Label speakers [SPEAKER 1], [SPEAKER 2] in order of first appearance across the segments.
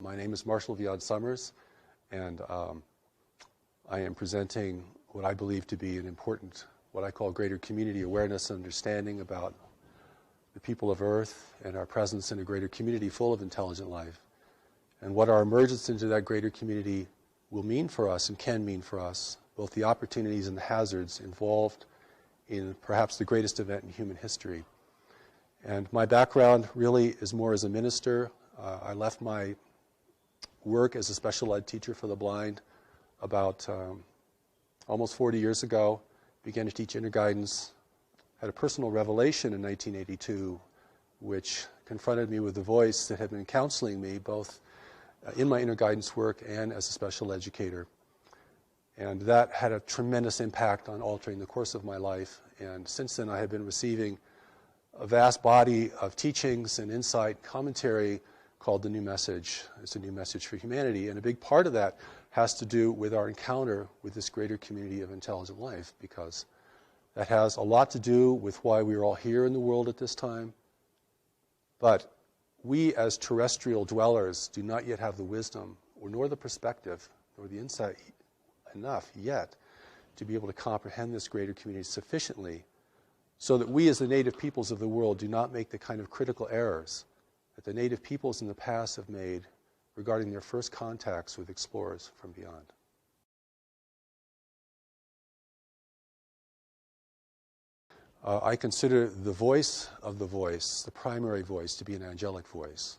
[SPEAKER 1] My name is Marshall Vian Summers, and I am presenting what I believe to be an important, what I call greater community awareness and understanding about the people of Earth and our presence in a greater community full of intelligent life, and what our emergence into that greater community will mean for us and can mean for us, both the opportunities and the hazards involved in perhaps the greatest event in human history. And my background really is more as a minister. I left my work as a special ed teacher for the blind about almost 40 years ago, began to teach interguidance, had a personal revelation in 1982 which confronted me with the voice that had been counseling me both in my interguidance work and as a special educator. And that had a tremendous impact on altering the course of my life. And since then I have been receiving a vast body of teachings and insight, commentary called The New Message. It's a new message for humanity. And a big part of that has to do with our encounter with this greater community of intelligent life, because that has a lot to do with why we are all here in the world at this time. But we as terrestrial dwellers do not yet have the wisdom, or nor the perspective, nor the insight enough yet to be able to comprehend this greater community sufficiently so that we as the native peoples of the world do not make the kind of critical errors that the native peoples in the past have made regarding their first contacts with explorers from beyond. I consider the voice of the voice, the primary voice, to be an angelic voice.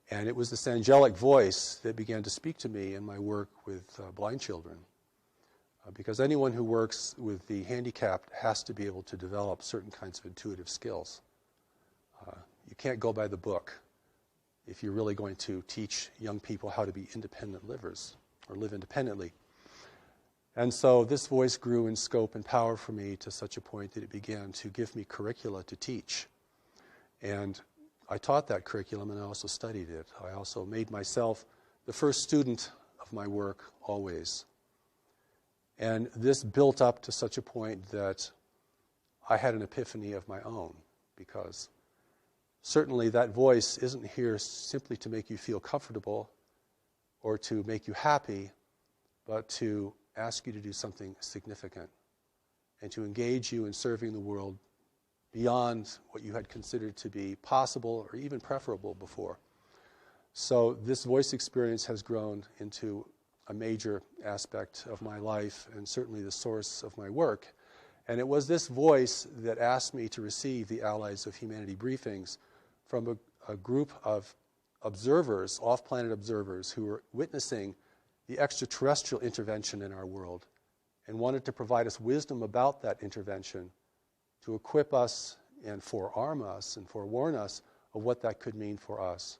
[SPEAKER 1] And it was this angelic voice that began to speak to me in my work with blind children. Because anyone who works with the handicapped has to be able to develop certain kinds of intuitive skills. You can't go by the book if you're really going to teach young people how to be independent livers or live independently. And so this voice grew in scope and power for me to such a point that it began to give me curricula to teach. And I taught that curriculum, and I also studied it. I also made myself the first student of my work always. And this built up to such a point that I had an epiphany of my own, because certainly that voice isn't here simply to make you feel comfortable or to make you happy, but to ask you to do something significant and to engage you in serving the world beyond what you had considered to be possible or even preferable before. So this voice experience has grown into a major aspect of my life and certainly the source of my work. And it was this voice that asked me to receive the Allies of Humanity briefings from a group of observers, off-planet observers, who were witnessing the extraterrestrial intervention in our world and wanted to provide us wisdom about that intervention to equip us and forearm us and forewarn us of what that could mean for us.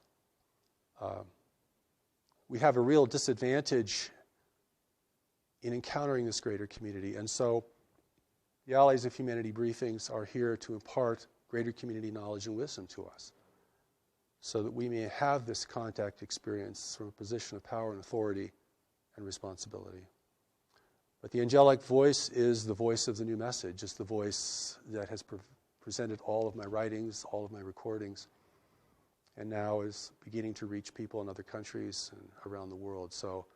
[SPEAKER 1] We have a real disadvantage in encountering this greater community, and so the Allies of Humanity briefings are here to impart greater community knowledge and wisdom to us so that we may have this contact experience from a position of power and authority and responsibility. But the angelic voice is the voice of the new message. It's the voice that has presented all of my writings, all of my recordings, and now is beginning to reach people in other countries and around the world. So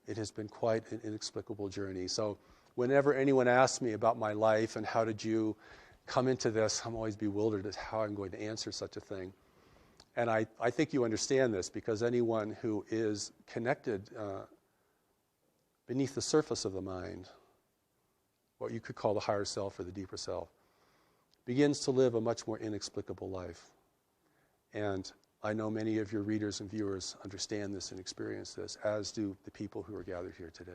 [SPEAKER 1] it has been quite an inexplicable journey. So whenever anyone asks me about my life and how did you come into this, I'm always bewildered at how I'm going to answer such a thing. And I think you understand this, because anyone who is connected beneath the surface of the mind, what you could call the higher self or the deeper self, begins to live a much more inexplicable life. And I know many of your readers and viewers understand this and experience this, as do the people who are gathered here today.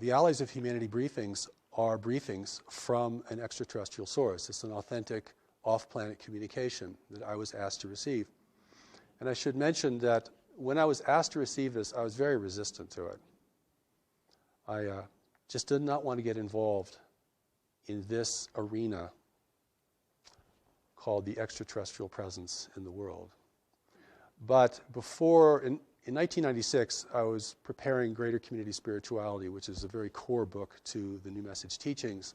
[SPEAKER 1] The Allies of Humanity briefings are briefings from an extraterrestrial source. It's an authentic off-planet communication that I was asked to receive. And I should mention that when I was asked to receive this, I was very resistant to it. I just did not want to get involved in this arena called the extraterrestrial presence in the world. But before, in 1996, I was preparing Greater Community Spirituality, which is a very core book to the New Message teachings.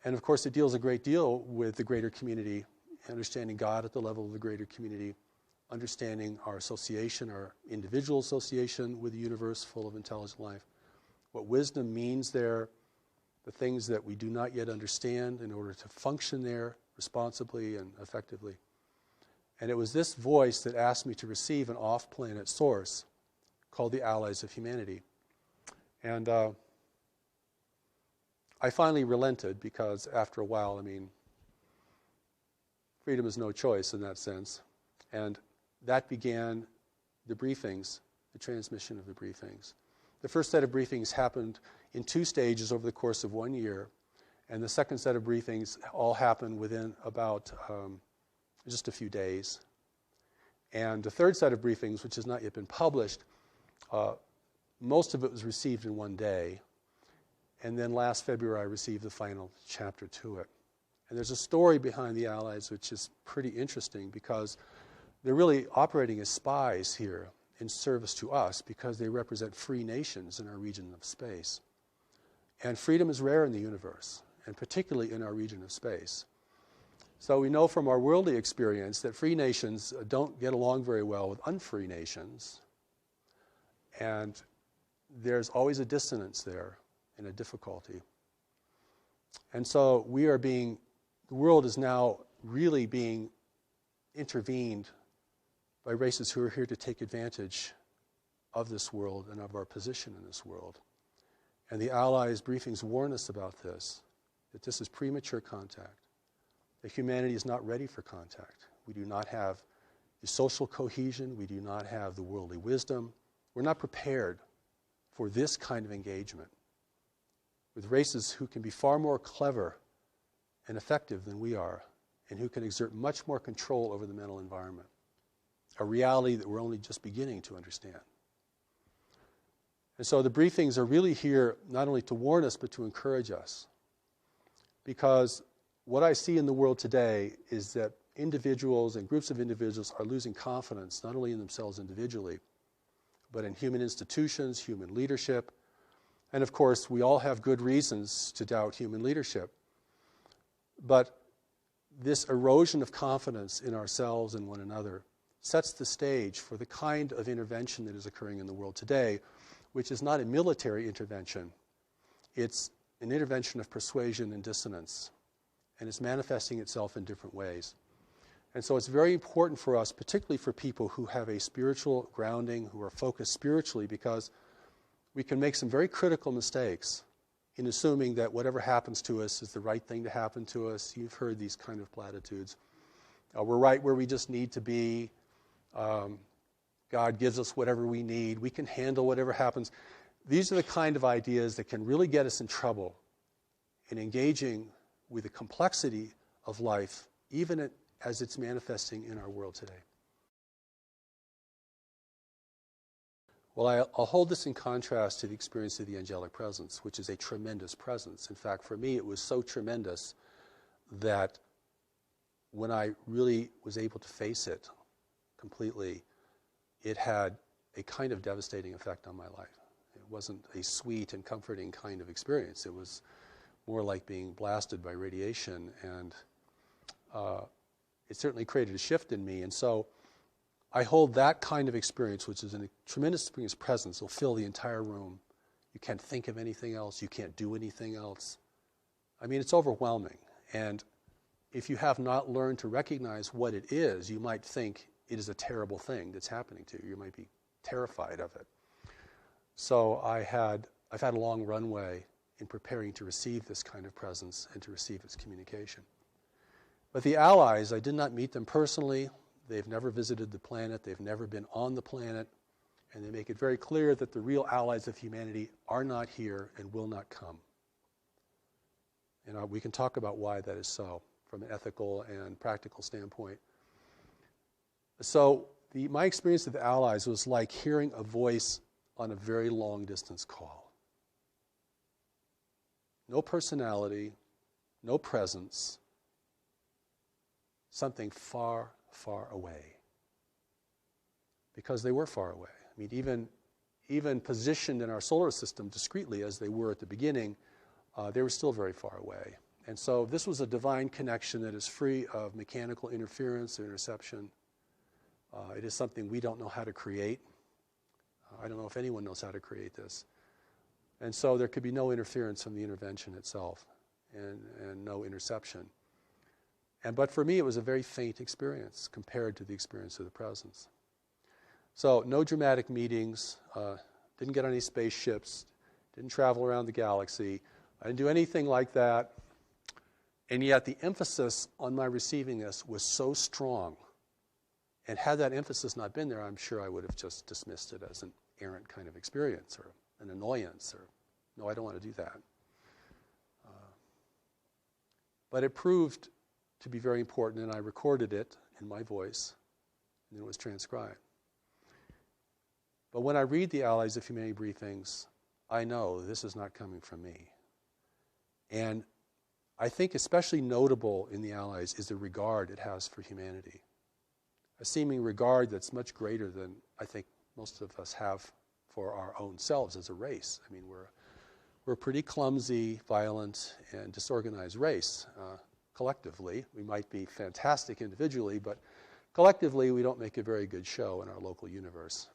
[SPEAKER 1] And of course, it deals a great deal with the greater community understanding God at the level of the greater community, understanding our association, our individual association with the universe full of intelligent life, what wisdom means there, the things that we do not yet understand in order to function there responsibly and effectively. And it was this voice that asked me to receive an off-planet source called the Allies of Humanity. And I finally relented because after a while, I mean, freedom is no choice in that sense. And that began the briefings, the transmission of the briefings. The first set of briefings happened in 2 stages over the course of 1 year, and the second set of briefings all happened within about just a few days. And the third set of briefings, which has not yet been published, most of it was received in 1 day, and then last February I received the final chapter to it. And there's a story behind the Allies which is pretty interesting because they're really operating as spies here in service to us because they represent free nations in our region of space. And freedom is rare in the universe, and particularly in our region of space. So we know from our worldly experience that free nations don't get along very well with unfree nations, and there's always a dissonance there and a difficulty. And so the world is now really being intervened by races who are here to take advantage of this world and of our position in this world. And the Allies' briefings warn us about this, that this is premature contact, that humanity is not ready for contact. We do not have the social cohesion, we do not have the worldly wisdom. We're not prepared for this kind of engagement with races who can be far more clever and effective than we are, and who can exert much more control over the mental environment, a reality that we're only just beginning to understand. And so the briefings are really here not only to warn us, but to encourage us. Because what I see in the world today is that individuals and groups of individuals are losing confidence, not only in themselves individually, but in human institutions, human leadership. And of course, we all have good reasons to doubt human leadership. But this erosion of confidence in ourselves and one another sets the stage for the kind of intervention that is occurring in the world today, which is not a military intervention. It's an intervention of persuasion and dissonance, and it's manifesting itself in different ways. And so it's very important for us, particularly for people who have a spiritual grounding, who are focused spiritually, because we can make some very critical mistakes in assuming that whatever happens to us is the right thing to happen to us. You've heard these kind of platitudes. We're right where we just need to be. God gives us whatever we need. We can handle whatever happens. These are the kind of ideas that can really get us in trouble in engaging with the complexity of life, even as it's manifesting in our world today. Well, I'll hold this in contrast to the experience of the angelic presence, which is a tremendous presence. In fact, for me, it was so tremendous that when I really was able to face it completely, it had a kind of devastating effect on my life. It wasn't a sweet and comforting kind of experience. It was more like being blasted by radiation, and it certainly created a shift in me. And so I hold that kind of experience, which is a tremendous experience presence, will fill the entire room. You can't think of anything else. You can't do anything else. I mean, it's overwhelming. And if you have not learned to recognize what it is, you might think it is a terrible thing that's happening to you. You might be terrified of it. So I've had a long runway in preparing to receive this kind of presence and to receive its communication. But the Allies, I did not meet them personally. They've never visited the planet. They've never been on the planet. And they make it very clear that the real allies of humanity are not here and will not come. And we can talk about why that is so from an ethical and practical standpoint. So my experience of the Allies was like hearing a voice on a very long distance call. No personality, no presence, something far, far away. Because they were far away. I mean, even positioned in our solar system discreetly as they were at the beginning, they were still very far away. And so this was a divine connection that is free of mechanical interference or interception. It is something we don't know how to create. I don't know if anyone knows how to create this. And so there could be no interference from the intervention itself and no interception. But for me, it was a very faint experience compared to the experience of the presence. So no dramatic meetings, didn't get on any spaceships, didn't travel around the galaxy. I didn't do anything like that. And yet the emphasis on my receiving this was so strong. And had that emphasis not been there, I'm sure I would have just dismissed it as an errant kind of experience or an annoyance or, no, I don't want to do that. But it proved to be very important, and I recorded it in my voice, and it was transcribed. But when I read the Allies of Humanity briefings, I know this is not coming from me. And I think especially notable in the Allies is the regard it has for humanity. A seeming regard that's much greater than I think most of us have for our own selves as a race. I mean, we're a pretty clumsy, violent, and disorganized race. Collectively, we might be fantastic individually, but collectively we don't make a very good show in our local universe.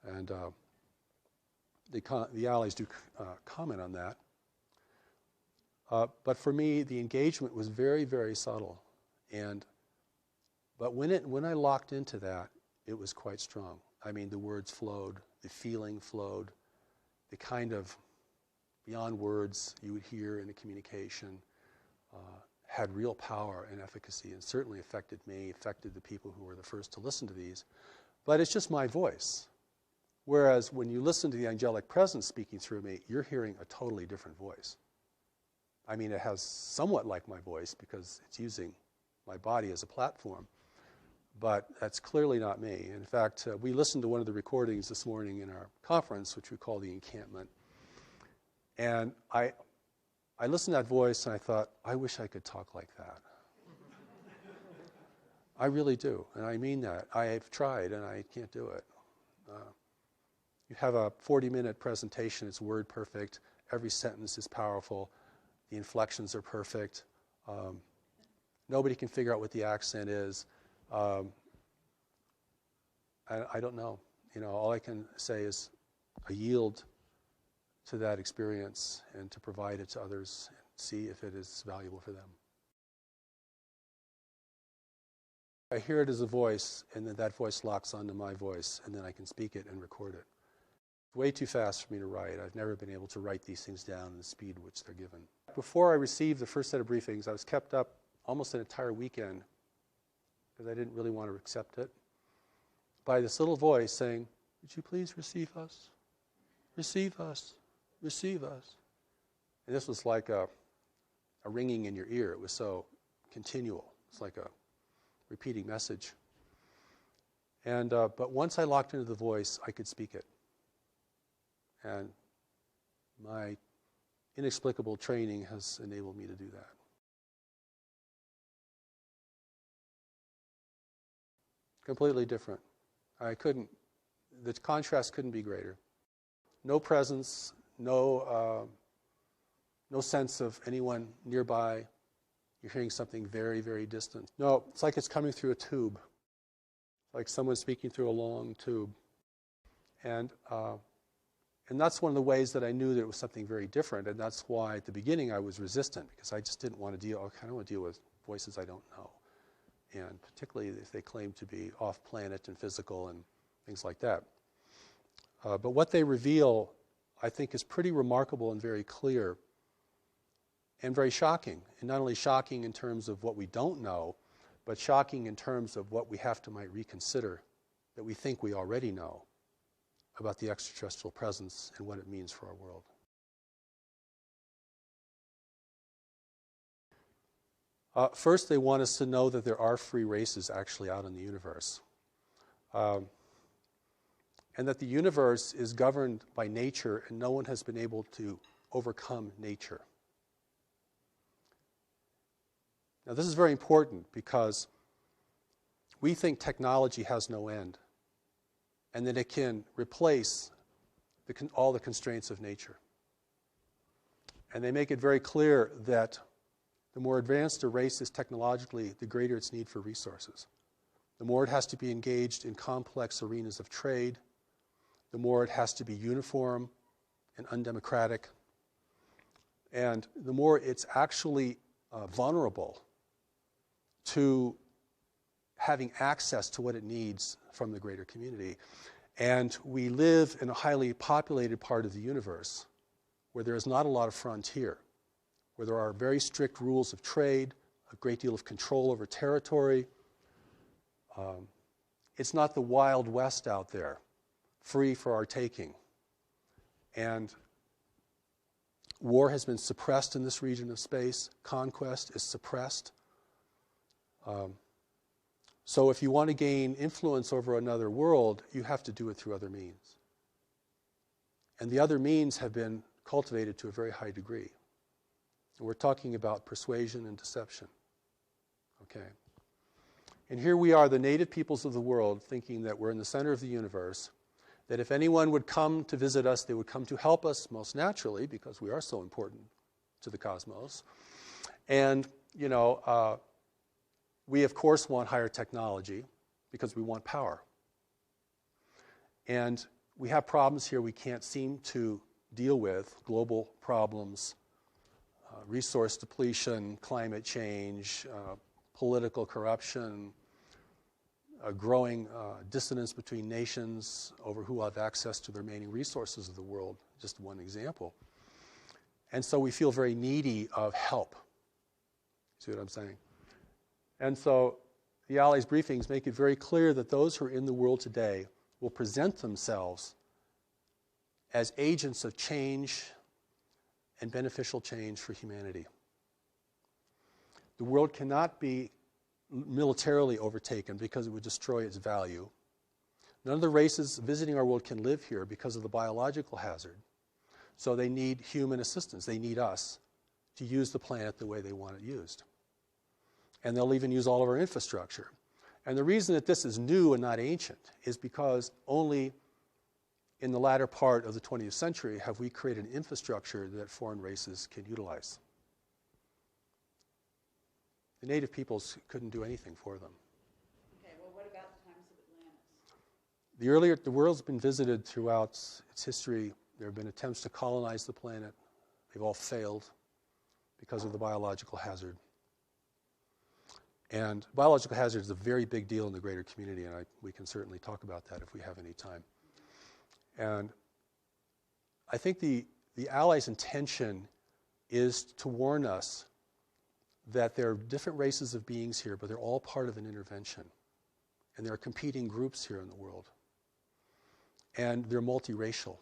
[SPEAKER 1] And the Allies do comment on that. But for me, the engagement was very, very subtle. But when I locked into that, it was quite strong. I mean, the words flowed, the feeling flowed, the kind of beyond words you would hear in a communication had real power and efficacy, and certainly affected me, affected the people who were the first to listen to these. But it's just my voice. Whereas when you listen to the angelic presence speaking through me, you're hearing a totally different voice. I mean, it has somewhat like my voice because it's using my body as a platform. But that's clearly not me. In fact, we listened to one of the recordings this morning in our conference, which we call the encampment. And I listened to that voice and I thought, I wish I could talk like that. I really do, and I mean that. I've tried and I can't do it. You have a 40-minute presentation, it's word perfect, every sentence is powerful, the inflections are perfect, nobody can figure out what the accent is. I don't know. All I can say is I yield to that experience and to provide it to others and see if it is valuable for them. I hear it as a voice, and then that voice locks onto my voice, and then I can speak it and record it. It's way too fast for me to write. I've never been able to write these things down in the speed which they're given. Before I received the first set of briefings, I was kept up almost an entire weekend because I didn't really want to accept it, by this little voice saying, would you please receive us? Receive us. Receive us. And this was like a ringing in your ear. It was so continual. It's like a repeating message. But once I locked into the voice, I could speak it. And my inexplicable training has enabled me to do that. Completely different. The contrast couldn't be greater. No presence, no sense of anyone nearby. You're hearing something very, very distant. No, it's like it's coming through a tube. Like someone speaking through a long tube. And that's one of the ways that I knew that it was something very different, and that's why at the beginning I was resistant, because I just didn't want to deal with voices I don't know. And particularly if they claim to be off-planet and physical and things like that. But what they reveal, I think, is pretty remarkable and very clear and very shocking. And not only shocking in terms of what we don't know, but shocking in terms of what we might reconsider that we think we already know about the extraterrestrial presence and what it means for our world. First, they want us to know that there are free races actually out in the universe. And that the universe is governed by nature and no one has been able to overcome nature. Now this is very important because we think technology has no end and that it can replace all the constraints of nature. And they make it very clear that The more advanced a race is technologically, the greater its need for resources. The more it has to be engaged in complex arenas of trade, the more it has to be uniform and undemocratic, and the more it's actually vulnerable to having access to what it needs from the greater community. And we live in a highly populated part of the universe where there is not a lot of frontier, where there are very strict rules of trade, a great deal of control over territory. It's not the Wild West out there, free for our taking. And war has been suppressed in this region of space. Conquest is suppressed. So if you want to gain influence over another world, you have to do it through other means. And the other means have been cultivated to a very high degree. And we're talking about persuasion and deception. Okay. And here we are, the native peoples of the world, thinking that we're in the center of the universe, that if anyone would come to visit us, they would come to help us, most naturally, because we are so important to the cosmos. And, we, of course, want higher technology because we want power. And we have problems here we can't seem to deal with, global problems, resource depletion, climate change, political corruption, a growing dissonance between nations over who have access to the remaining resources of the world, just one example. And so we feel very needy of help. See what I'm saying? And so the Allies briefings make it very clear that those who are in the world today will present themselves as agents of change and beneficial change for humanity. The world cannot be militarily overtaken because it would destroy its value. None of the races visiting our world can live here because of the biological hazard. So they need human assistance. They need us to use the planet the way they want it used. And they'll even use all of our infrastructure. And the reason that this is new and not ancient is because only in the latter part of the 20th century have we created an infrastructure that foreign races can utilize. The native peoples couldn't do anything for them.
[SPEAKER 2] Okay, well, what about the times of Atlantis?
[SPEAKER 1] The world's been visited throughout its history. There have been attempts to colonize the planet. They've all failed because of the biological hazard. And biological hazard is a very big deal in the greater community, and we can certainly talk about that if we have any time. And I think the Allies' intention is to warn us that there are different races of beings here, but they're all part of an intervention. And there are competing groups here in the world. And they're multiracial.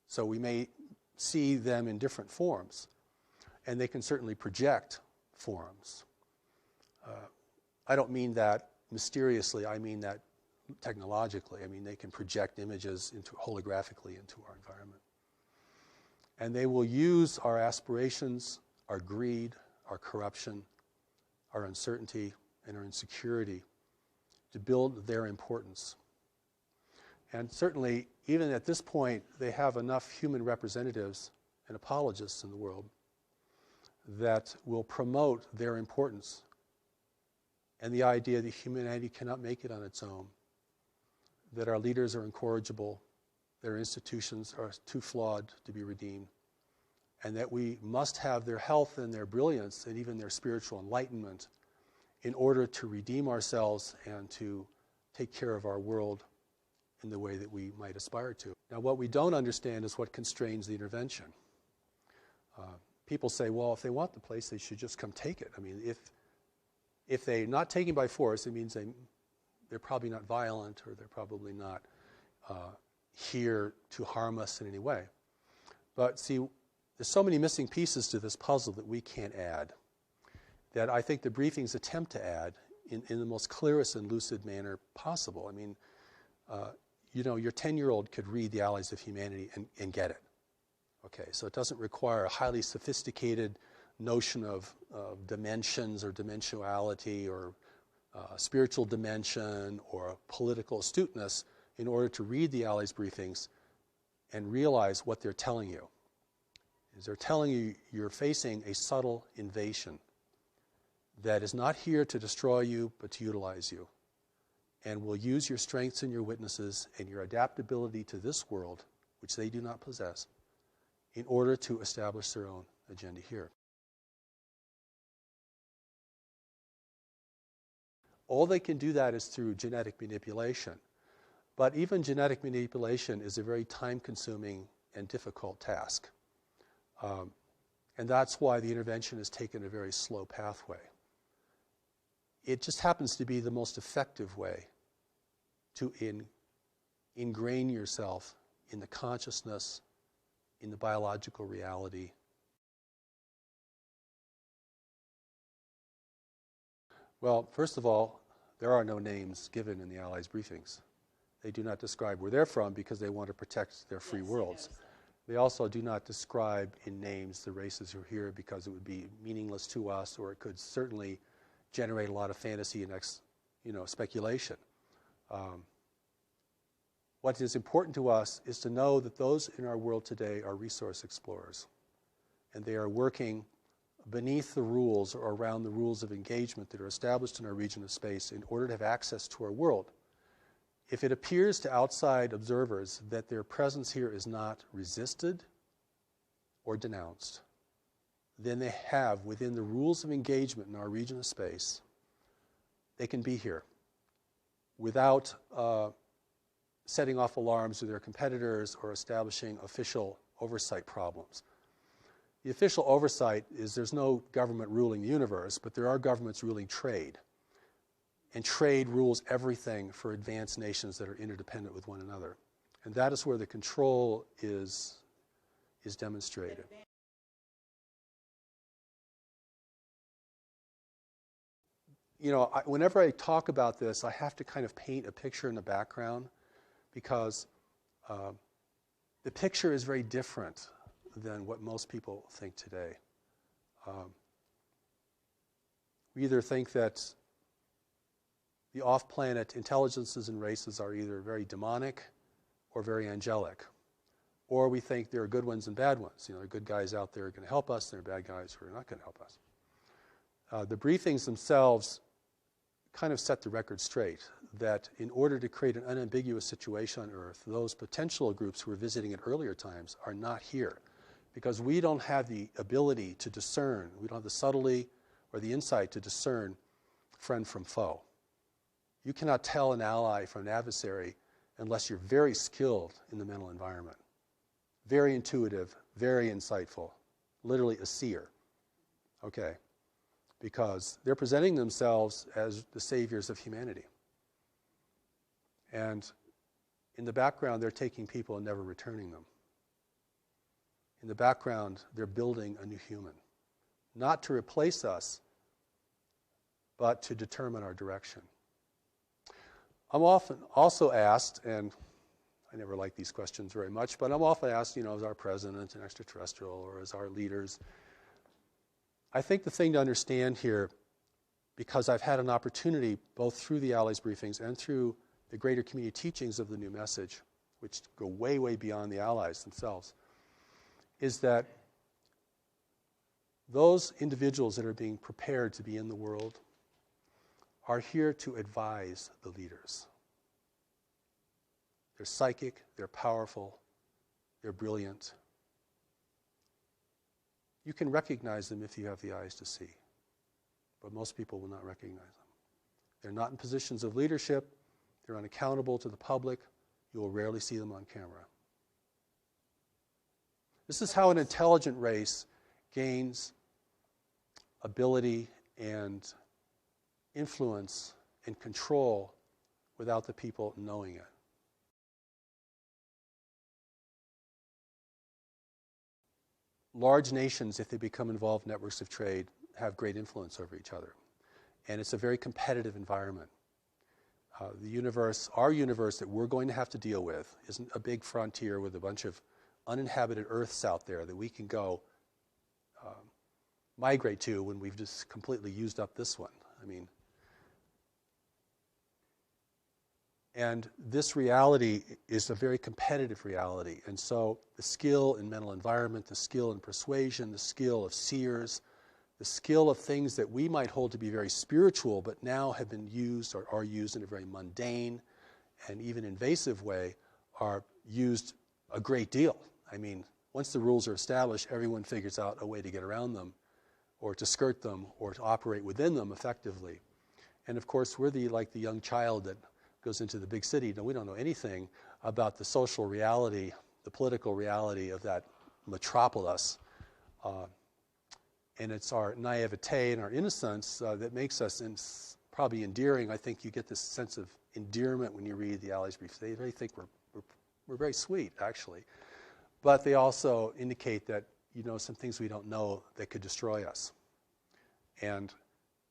[SPEAKER 1] So we may see them in different forms, and they can certainly project forms. I don't mean that mysteriously, I mean that technologically. I mean, they can project images holographically into our environment. And they will use our aspirations, our greed, our corruption, our uncertainty, and our insecurity to build their importance. And certainly, even at this point, they have enough human representatives and apologists in the world that will promote their importance and the idea that humanity cannot make it on its own, that our leaders are incorrigible, that our institutions are too flawed to be redeemed, and that we must have their health and their brilliance and even their spiritual enlightenment in order to redeem ourselves and to take care of our world in the way that we might aspire to. Now, what we don't understand is what constrains the intervention. People say, well, if they want the place, they should just come take it. I mean, if they're not taken by force, it means they're probably not violent, or they're probably not here to harm us in any way. But see, there's so many missing pieces to this puzzle that we can't add, that I think the briefings attempt to add in the most clearest and lucid manner possible. I mean, your 10-year-old could read The Allies of Humanity and get it. Okay, so it doesn't require a highly sophisticated notion of dimensions or dimensionality or spiritual dimension or political astuteness in order to read the Allies briefings and realize what they're telling you. Is they're telling you you're facing a subtle invasion that is not here to destroy you, but to utilize you, and will use your strengths and your witnesses and your adaptability to this world, which they do not possess, in order to establish their own agenda here. All they can do that is through genetic manipulation. But even genetic manipulation is a very time-consuming and difficult task. And that's why the intervention has taken a very slow pathway. It just happens to be the most effective way to ingrain yourself in the consciousness, in the biological reality. Well, first of all, there are no names given in the Allies' briefings. They do not describe where they're from because they want to protect their free worlds. They also do not describe in names the races who are here because it would be meaningless to us, or it could certainly generate a lot of fantasy and speculation. What is important to us is to know that those in our world today are resource explorers, and they are working beneath the rules or around the rules of engagement that are established in our region of space in order to have access to our world. If it appears to outside observers that their presence here is not resisted or denounced, then they have, within the rules of engagement in our region of space, they can be here without setting off alarms to their competitors or establishing official oversight problems. The official oversight is there's no government ruling the universe, but there are governments ruling trade. And trade rules everything for advanced nations that are interdependent with one another. And that is where the control is demonstrated. Whenever I talk about this, I have to kind of paint a picture in the background because the picture is very different than what most people think today. We either think that the off-planet intelligences and races are either very demonic or very angelic. Or we think there are good ones and bad ones. There are good guys out there who are going to help us, and there are bad guys who are not going to help us. The briefings themselves kind of set the record straight that in order to create an unambiguous situation on Earth, those potential groups who were visiting at earlier times are not here because we don't have the ability to discern, we don't have the subtlety or the insight to discern friend from foe. You cannot tell an ally from an adversary unless you're very skilled in the mental environment. Very intuitive, very insightful, literally a seer. Okay, because they're presenting themselves as the saviors of humanity. And in the background, they're taking people and never returning them. In the background, they're building a new human. Not to replace us, but to determine our direction. I'm often also asked, and I never like these questions very much, but I'm often asked, is our president an extraterrestrial or is our leaders? I think the thing to understand here, because I've had an opportunity both through the Allies briefings and through the greater community teachings of the new message, which go way, way beyond the Allies themselves, is that those individuals that are being prepared to be in the world are here to advise the leaders. They're psychic, they're powerful, they're brilliant. You can recognize them if you have the eyes to see, but most people will not recognize them. They're not in positions of leadership, they're unaccountable to the public, you will rarely see them on camera. This is how an intelligent race gains ability and influence and control without the people knowing it. Large nations, if they become involved in networks of trade, have great influence over each other. And it's a very competitive environment. The universe, our universe that we're going to have to deal with, isn't a big frontier with a bunch of uninhabited Earths out there that we can go migrate to when we've just completely used up this one. And this reality is a very competitive reality. And so the skill in mental environment, the skill in persuasion, the skill of seers, the skill of things that we might hold to be very spiritual, but now have been used or are used in a very mundane and even invasive way, are used a great deal. I mean, once the rules are established, everyone figures out a way to get around them, or to skirt them, or to operate within them effectively. And of course, we're like the young child that goes into the big city. No, we don't know anything about the social reality, the political reality of that metropolis. And it's our naivete and our innocence that makes us probably endearing. I think you get this sense of endearment when you read the Alley's briefs. They think we're very sweet, actually. But they also indicate that you know some things we don't know that could destroy us. And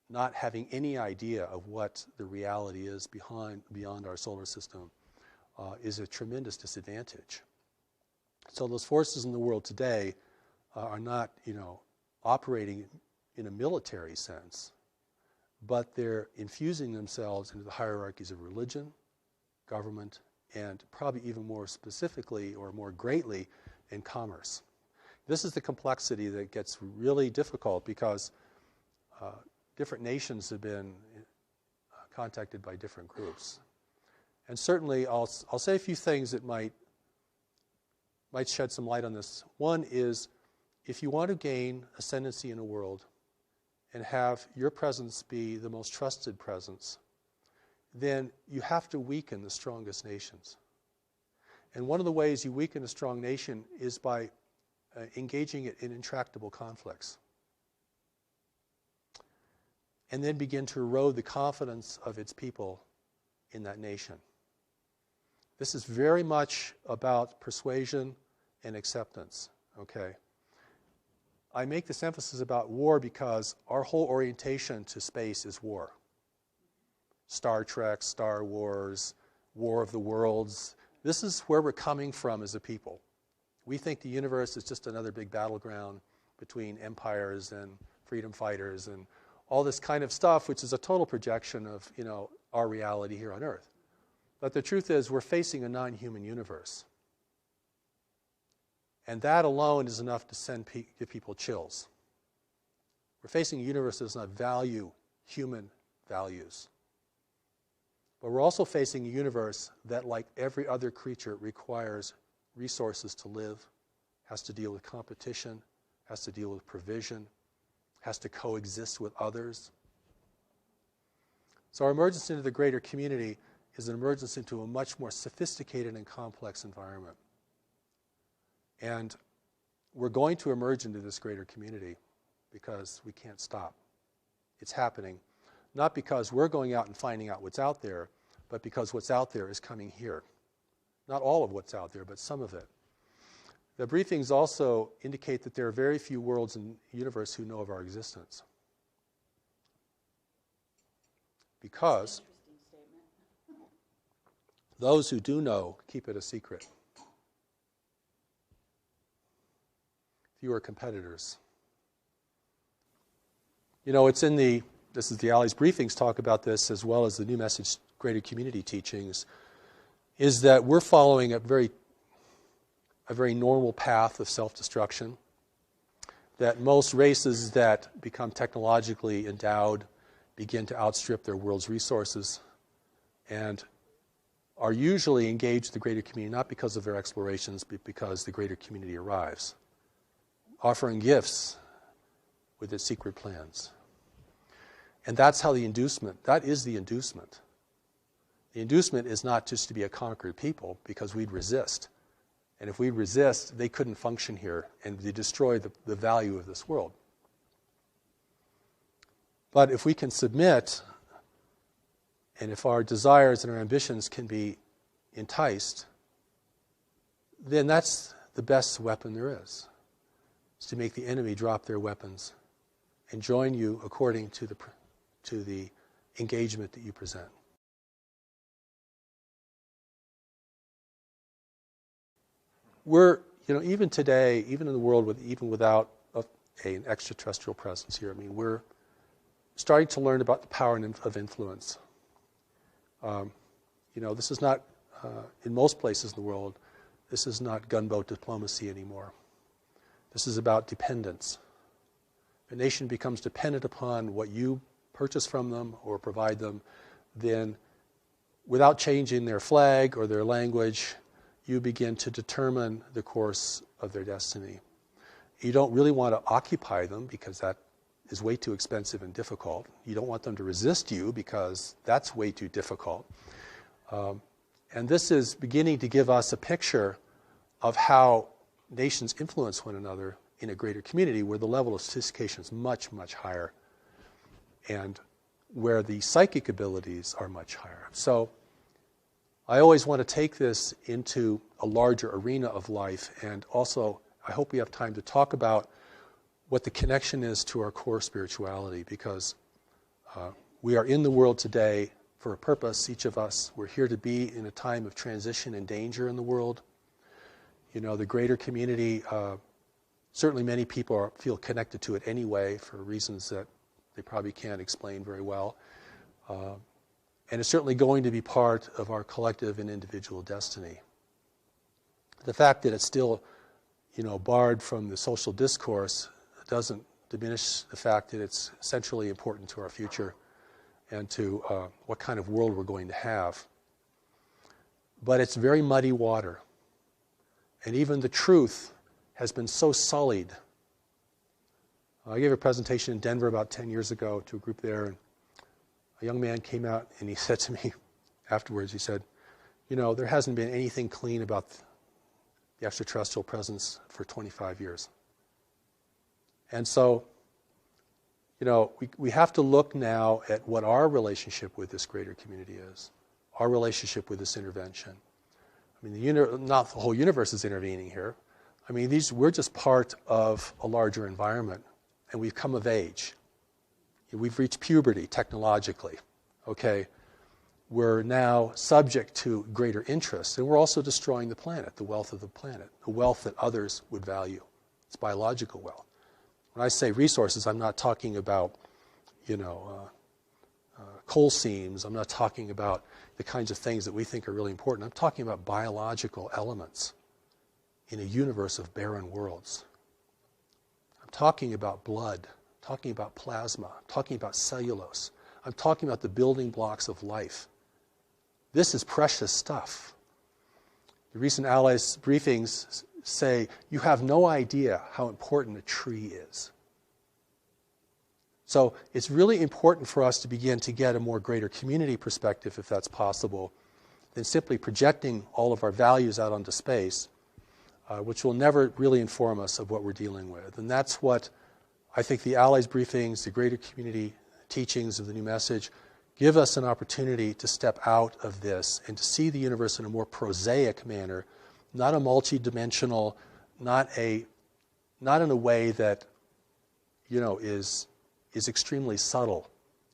[SPEAKER 1] not having any idea of what the reality is beyond our solar system is a tremendous disadvantage. So those forces in the world today are not, operating in a military sense, but they're infusing themselves into the hierarchies of religion, government, and probably even more specifically or more greatly in commerce. This is the complexity that gets really difficult because different nations have been contacted by different groups. And certainly I'll say a few things that might shed some light on this. One is, if you want to gain ascendancy in a world and have your presence be the most trusted presence, then you have to weaken the strongest nations. And one of the ways you weaken a strong nation is by engaging it in intractable conflicts. And then begin to erode the confidence of its people in that nation. This is very much about persuasion and acceptance, okay? I make this emphasis about war because our whole orientation to space is war. Star Trek, Star Wars, War of the Worlds. This is where we're coming from as a people. We think the universe is just another big battleground between empires and freedom fighters and all this kind of stuff, which is a total projection of, our reality here on Earth. But the truth is, we're facing a non-human universe. And that alone is enough to give people chills. We're facing a universe that does not value human values. But we're also facing a universe that, like every other creature, requires resources to live, has to deal with competition, has to deal with provision, has to coexist with others. So our emergence into the greater community is an emergence into a much more sophisticated and complex environment. And we're going to emerge into this greater community because we can't stop. It's happening, not because we're going out and finding out what's out there, but because what's out there is coming here. Not all of what's out there, but some of it. The briefings also indicate that there are very few worlds in the universe who know of our existence. Because those who do know keep it a secret. Fewer competitors. It's in this is the Alley's briefings talk about this, as well as the New Message Greater Community teachings, is that we're following a very normal path of self-destruction, that most races that become technologically endowed begin to outstrip their world's resources and are usually engaged in the greater community not because of their explorations, but because the greater community arrives, offering gifts with its secret plans. And that's how that is the inducement. The inducement is not just to be a conquered people, because we'd resist. And if we resist, they couldn't function here, and they destroy the value of this world. But if we can submit, and if our desires and our ambitions can be enticed, then that's the best weapon there is to make the enemy drop their weapons and join you according to the engagement that you present. We're, even today, even in the world even without an extraterrestrial presence here, we're starting to learn about the power of influence. This is not, in most places in the world, this is not gunboat diplomacy anymore. This is about dependence. a nation becomes dependent upon what you purchase from them or provide them, then without changing their flag or their language, you begin to determine the course of their destiny. You don't really want to occupy them because that is way too expensive and difficult. You don't want them to resist you because that's way too difficult. And this is beginning to give us a picture of how nations influence one another in a greater community where the level of sophistication is much, much higher and where the psychic abilities are much higher. So I always want to take this into a larger arena of life, and also I hope we have time to talk about what the connection is to our core spirituality, because we are in the world today for a purpose, each of us. We're here to be in a time of transition and danger in the world. You know, the greater community, certainly many people feel connected to it anyway for reasons that they probably can't explain very well. And it's certainly going to be part of our collective and individual destiny. The fact that it's still, barred from the social discourse doesn't diminish the fact that it's centrally important to our future and to what kind of world we're going to have. But it's very muddy water. And even the truth has been so sullied. I gave a presentation in Denver about 10 years ago to a group there, and a young man came out and he said to me afterwards, he said, there hasn't been anything clean about the extraterrestrial presence for 25 years. And so, we have to look now at what our relationship with this greater community is, our relationship with this intervention. I mean, not the whole universe is intervening here. I mean, we're just part of a larger environment, and we've come of age. We've reached puberty technologically, okay? We're now subject to greater interests, and we're also destroying the planet, the wealth of the planet, the wealth that others would value. It's biological wealth. When I say resources, I'm not talking about, coal seams. I'm not talking about the kinds of things that we think are really important. I'm talking about biological elements in a universe of barren worlds. I'm talking about blood. Talking about plasma, talking about cellulose. I'm talking about the building blocks of life. This is precious stuff. The recent Allies briefings say, you have no idea how important a tree is. So it's really important for us to begin to get a more greater community perspective, if that's possible, than simply projecting all of our values out onto space, which will never really inform us of what we're dealing with. And that's what I think the Allies briefings, the greater community teachings of the new message, give us an opportunity to step out of this and to see the universe in a more prosaic manner, not a multi-dimensional, not in a way that, is extremely subtle,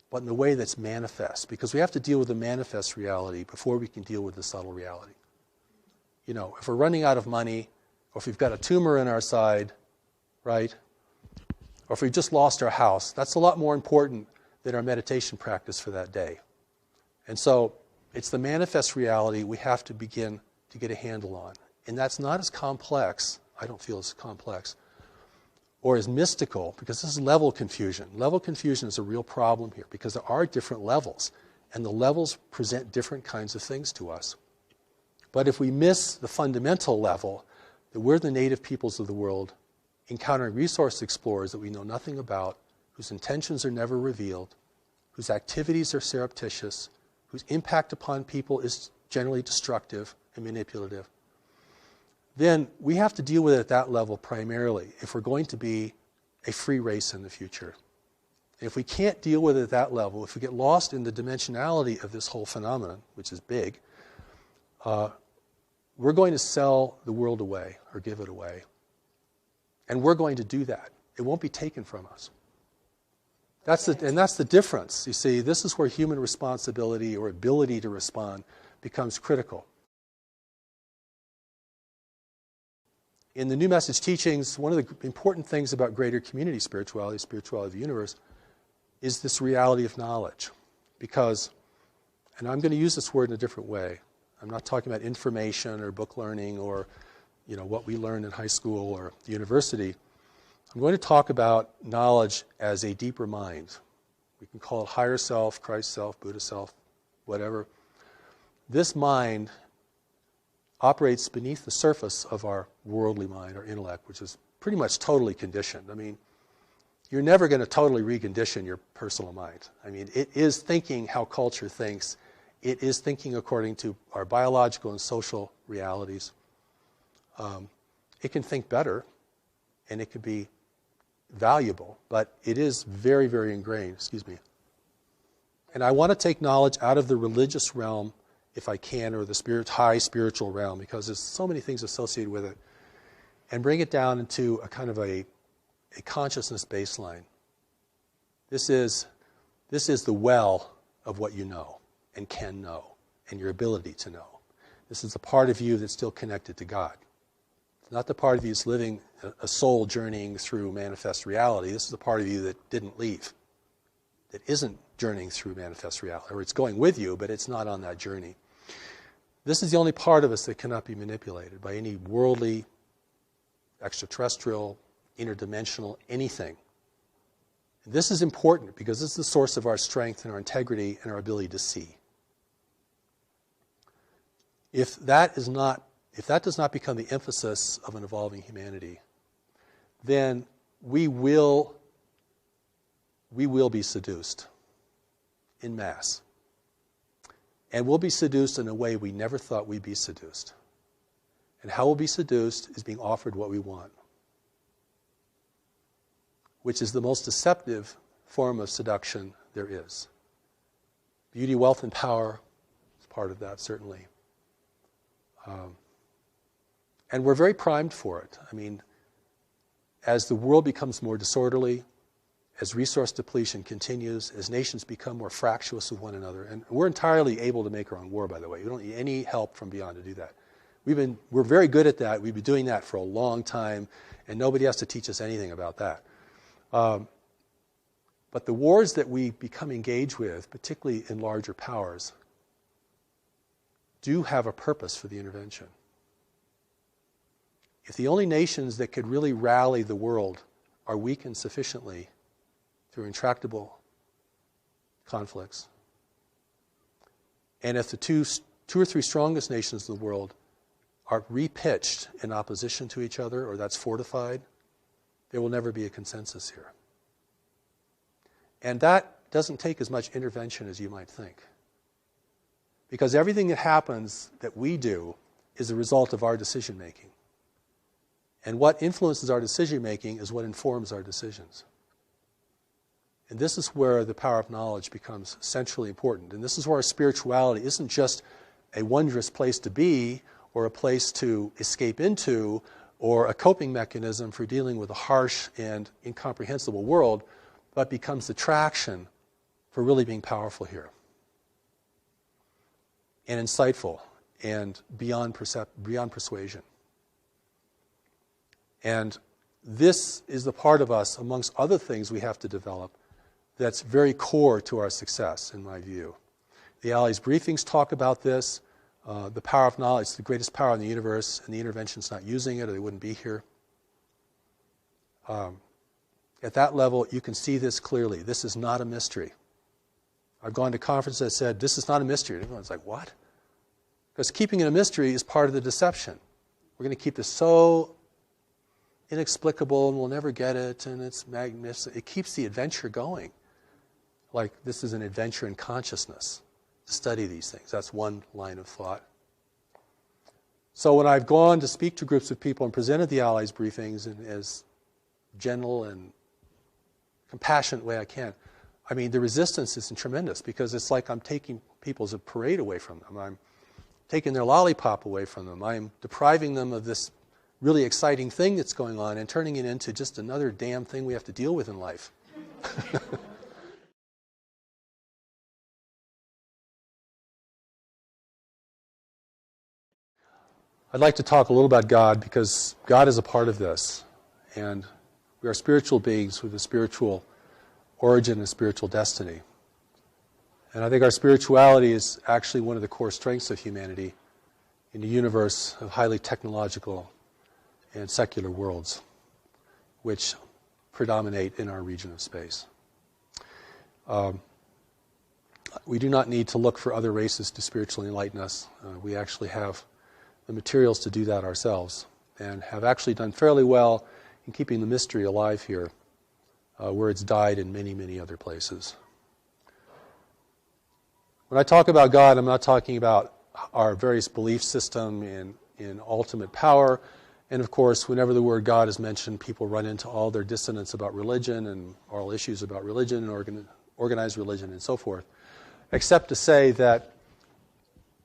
[SPEAKER 1] but in a way that's manifest, because we have to deal with the manifest reality before we can deal with the subtle reality. If we're running out of money, or if we've got a tumor in our side, right? Or if we've just lost our house, that's a lot more important than our meditation practice for that day. And so it's the manifest reality we have to begin to get a handle on. And that's not as complex, I don't feel as complex, or as mystical, because this is level confusion. Level confusion is a real problem here, because there are different levels, and the levels present different kinds of things to us. But if we miss the fundamental level, that we're the native peoples of the world, encountering resource explorers that we know nothing about, whose intentions are never revealed, whose activities are surreptitious, whose impact upon people is generally destructive and manipulative, then we have to deal with it at that level primarily if we're going to be a free race in the future. And if we can't deal with it at that level, if we get lost in the dimensionality of this whole phenomenon, which is big, we're going to sell the world away or give it away. And we're going to do that. It won't be taken from us. That's the difference. You see, this is where human responsibility or ability to respond becomes critical. In the New Message teachings, one of the important things about greater community spirituality of the universe, is this reality of knowledge. Because, and I'm going to use this word in a different way. I'm not talking about information or book learning or what we learned in high school or the university. I'm going to talk about knowledge as a deeper mind. We can call it higher self, Christ self, Buddha self, whatever. This mind operates beneath the surface of our worldly mind, our intellect, which is pretty much totally conditioned. I mean, you're never going to totally recondition your personal mind. I mean, it is thinking how culture thinks. It is thinking according to our biological and social realities. It can think better, and it can be valuable, but it is very, very ingrained. Excuse me. And I want to take knowledge out of the religious realm, if I can, or the high spiritual realm, because there's so many things associated with it, and bring it down into a kind of a consciousness baseline. This is the well of what you know and can know, and your ability to know. This is the part of you that's still connected to God. It's not the part of you that's living a soul journeying through manifest reality. This is the part of you that didn't leave, that isn't journeying through manifest reality, or it's going with you, but it's not on that journey. This is the only part of us that cannot be manipulated by any worldly, extraterrestrial, interdimensional, anything. And this is important because this is the source of our strength and our integrity and our ability to see. If that does not become the emphasis of an evolving humanity, then we will be seduced en masse. And we'll be seduced in a way we never thought we'd be seduced. And how we'll be seduced is being offered what we want, which is the most deceptive form of seduction there is. Beauty, wealth, and power is part of that, certainly. And we're very primed for it. I mean, as the world becomes more disorderly, as resource depletion continues, as nations become more fractious with one another, and we're entirely able to make our own war, by the way. We don't need any help from beyond to do that. We're very good at that. We've been doing that for a long time, and nobody has to teach us anything about that. But the wars that we become engaged with, particularly in larger powers, do have a purpose for the intervention. If the only nations that could really rally the world are weakened sufficiently through intractable conflicts, and if the two or three strongest nations of the world are repitched in opposition to each other, or that's fortified, there will never be a consensus here. And that doesn't take as much intervention as you might think. Because everything that happens that we do is a result of our decision making. And what influences our decision making is what informs our decisions. And this is where the power of knowledge becomes centrally important. And this is where our spirituality isn't just a wondrous place to be, or a place to escape into, or a coping mechanism for dealing with a harsh and incomprehensible world, but becomes the traction for really being powerful here. And insightful, and beyond persuasion. And this is the part of us, amongst other things we have to develop, that's very core to our success, in my view. The Allies briefings talk about this. The power of knowledge is the greatest power in the universe, and the intervention's not using it, or they wouldn't be here. At that level, you can see this clearly. This is not a mystery. I've gone to conferences that said, this is not a mystery. And everyone's like, what? Because keeping it a mystery is part of the deception. We're going to keep this so inexplicable, and we'll never get it, and it's magnificent. It keeps the adventure going. Like, this is an adventure in consciousness, to study these things. That's one line of thought. So when I've gone to speak to groups of people and presented the Allies briefings in as gentle and compassionate way I can, I mean, the resistance is tremendous, because it's like I'm taking people's parade away from them. I'm taking their lollipop away from them. I'm depriving them of this really exciting thing that's going on and turning it into just another damn thing we have to deal with in life. I'd like to talk a little about God, because God is a part of this. And we are spiritual beings with a spiritual origin and spiritual destiny. And I think our spirituality is actually one of the core strengths of humanity in a universe of highly technological and secular worlds, which predominate in our region of space. We do not need to look for other races to spiritually enlighten us. We actually have the materials to do that ourselves, and have actually done fairly well in keeping the mystery alive here, where it's died in many, many other places. When I talk about God, I'm not talking about our various belief system in ultimate power. And of course, whenever the word God is mentioned, people run into all their dissonance about religion and all issues about religion and organized religion and so forth, except to say that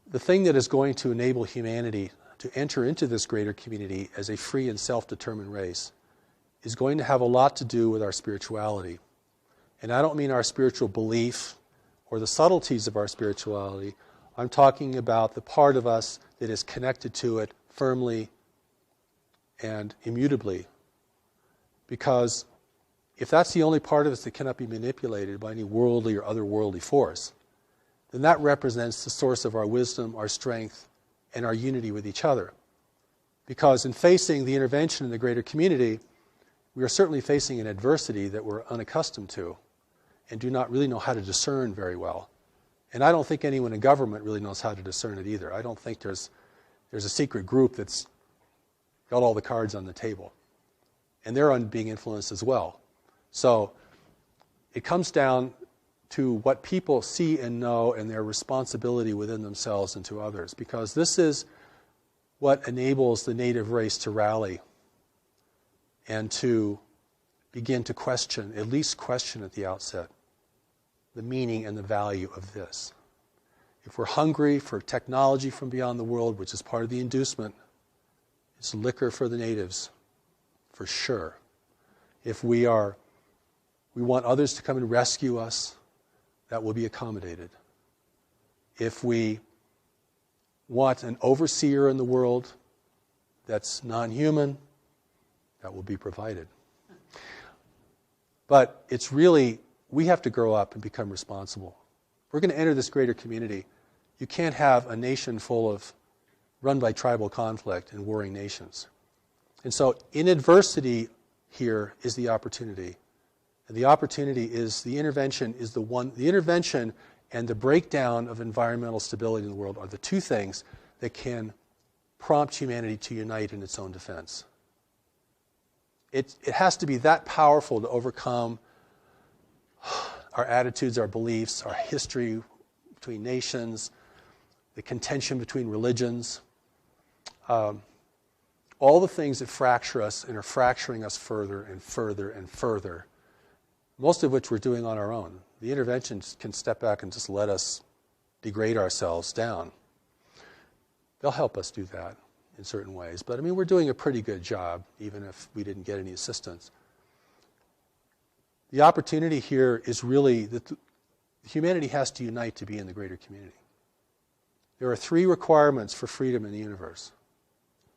[SPEAKER 1] the thing that is going to enable humanity to enter into this greater community as a free and self-determined race is going to have a lot to do with our spirituality. And I don't mean our spiritual belief or the subtleties of our spirituality. I'm talking about the part of us that is connected to it firmly and immutably. Because if that's the only part of us that cannot be manipulated by any worldly or otherworldly force, then that represents the source of our wisdom, our strength, and our unity with each other. Because in facing the intervention in the greater community, we are certainly facing an adversity that we're unaccustomed to and do not really know how to discern very well. And I don't think anyone in government really knows how to discern it either. I don't think there's a secret group that's got all the cards on the table. And they're being influenced as well. So it comes down to what people see and know and their responsibility within themselves and to others. Because this is what enables the native race to rally and to begin to question, at least question at the outset, the meaning and the value of this. If we're hungry for technology from beyond the world, which is part of the inducement, it's liquor for the natives, for sure. If we want others to come and rescue us, that will be accommodated. If we want an overseer in the world that's non-human, that will be provided. But it's really, we have to grow up and become responsible. If we're going to enter this greater community, you can't have a nation run by tribal conflict and warring nations. And so in adversity here is the opportunity. And the opportunity is the intervention and the breakdown of environmental stability in the world are the two things that can prompt humanity to unite in its own defense. It has to be that powerful to overcome our attitudes, our beliefs, our history between nations, the contention between religions, all the things that fracture us and are fracturing us further and further and further, most of which we're doing on our own. The interventions can step back and just let us degrade ourselves down. They'll help us do that in certain ways. But I mean, we're doing a pretty good job, even if we didn't get any assistance. The opportunity here is really that humanity has to unite to be in the greater community. There are three requirements for freedom in the universe: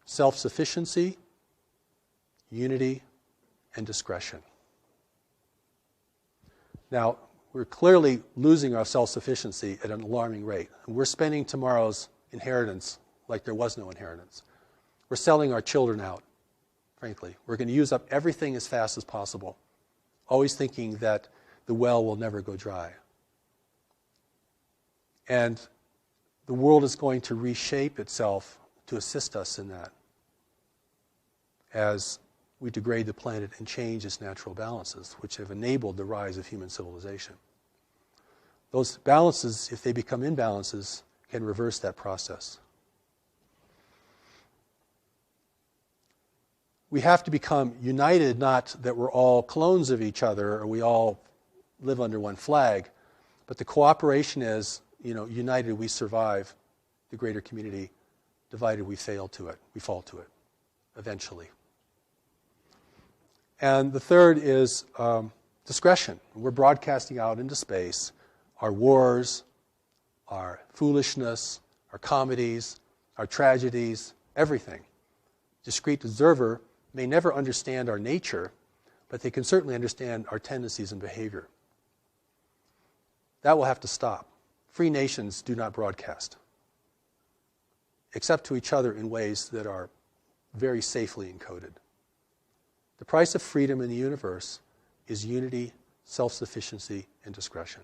[SPEAKER 1] self-sufficiency, unity, and discretion. Now, we're clearly losing our self-sufficiency at an alarming rate. And we're spending tomorrow's inheritance like there was no inheritance. We're selling our children out, frankly. We're going to use up everything as fast as possible, always thinking that the well will never go dry. And the world is going to reshape itself to assist us in that as we degrade the planet and change its natural balances, which have enabled the rise of human civilization. Those balances, if they become imbalances, can reverse that process. We have to become united, not that we're all clones of each other or we all live under one flag, but the cooperation is, united we survive the greater community, divided we fall to it, eventually. And the third is discretion. We're broadcasting out into space our wars, our foolishness, our comedies, our tragedies, everything. Discrete observer may never understand our nature, but they can certainly understand our tendencies and behavior. That will have to stop. Free nations do not broadcast, except to each other in ways that are very safely encoded. The price of freedom in the universe is unity, self-sufficiency, and discretion.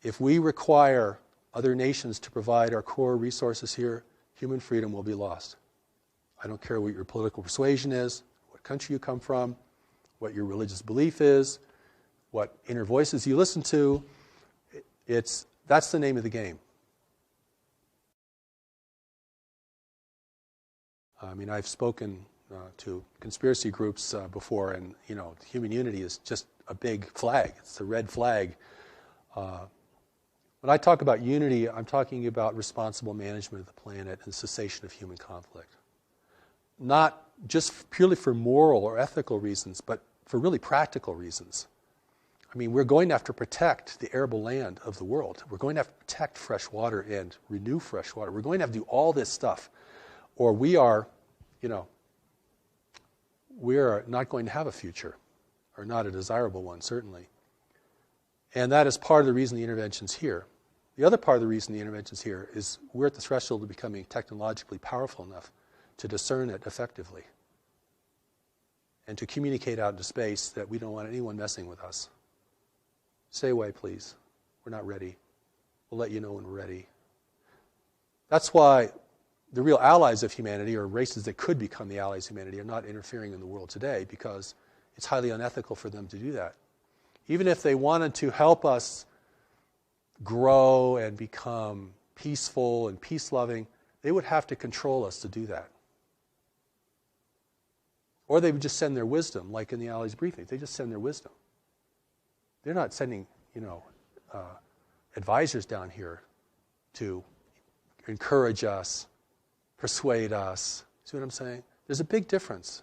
[SPEAKER 1] If we require other nations to provide our core resources here, human freedom will be lost. I don't care what your political persuasion is, what country you come from, what your religious belief is, what inner voices you listen to. That's the name of the game. I mean, I've spoken to conspiracy groups before, and human unity is just a big flag. It's the red flag. When I talk about unity, I'm talking about responsible management of the planet and cessation of human conflict. Not just purely for moral or ethical reasons, but for really practical reasons. I mean, we're going to have to protect the arable land of the world. We're going to have to protect fresh water and renew fresh water. We're going to have to do all this stuff, or we are not going to have a future, or not a desirable one, certainly. And that is part of the reason the intervention's here. The other part of the reason the intervention's here is we're at the threshold of becoming technologically powerful enough to discern it effectively and to communicate out into space that we don't want anyone messing with us. Stay away, please. We're not ready. We'll let you know when we're ready. That's why the real allies of humanity, or races that could become the allies of humanity, are not interfering in the world today because it's highly unethical for them to do that. Even if they wanted to help us grow and become peaceful and peace-loving, they would have to control us to do that. Or they would just send their wisdom, like in the Allies briefing. They just send their wisdom. They're not sending, advisors down here to encourage us, persuade us. See what I'm saying? There's a big difference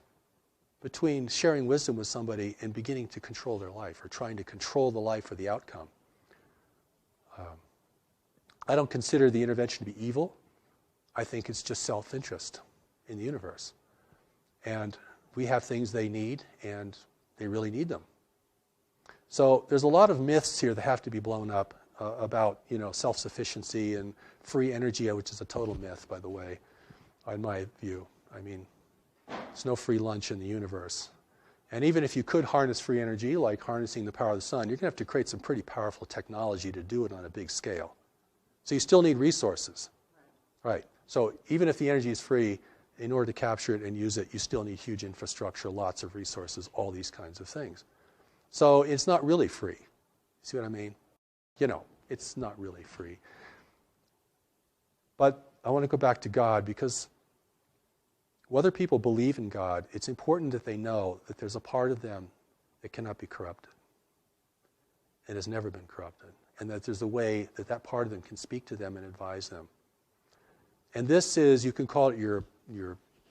[SPEAKER 1] between sharing wisdom with somebody and beginning to control their life, or trying to control the life or the outcome. I don't consider the intervention to be evil. I think it's just self-interest in the universe. And we have things they need, and they really need them. So there's a lot of myths here that have to be blown up about self-sufficiency and free energy, which is a total myth, by the way, in my view. I mean, there's no free lunch in the universe. And even if you could harness free energy, like harnessing the power of the sun, you're going to have to create some pretty powerful technology to do it on a big scale. So you still need resources. Right. So even if the energy is free, in order to capture it and use it, you still need huge infrastructure, lots of resources, all these kinds of things. So it's not really free. See what I mean? It's not really free. But I want to go back to God, because whether people believe in God, it's important that they know that there's a part of them that cannot be corrupted. It has never been corrupted. And that there's a way that that part of them can speak to them and advise them. And this is, you can call it your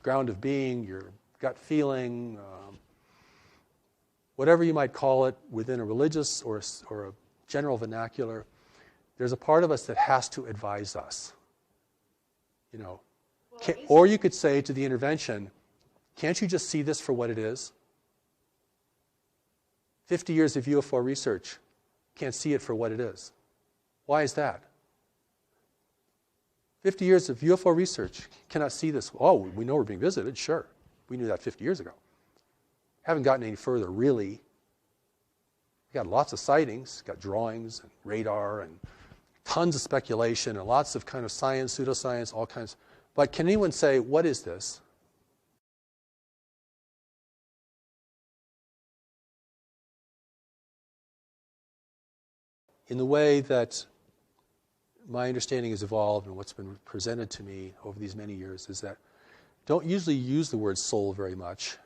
[SPEAKER 1] ground of being, your gut feeling, whatever you might call it within a religious or a general vernacular. There's a part of us that has to advise us. Or you could say to the intervention, can't you just see this for what it is? 50 years of UFO research, can't see it for what it is. Why is that? 50 years of UFO research cannot see this. Oh, we know we're being visited, sure. We knew that 50 years ago. Haven't gotten any further, really. We got lots of sightings, got drawings and radar and tons of speculation and lots of kind of science, pseudoscience, all kinds. But can anyone say, what is this? In the way that my understanding has evolved and what's been presented to me over these many years is that don't usually use the word soul very much.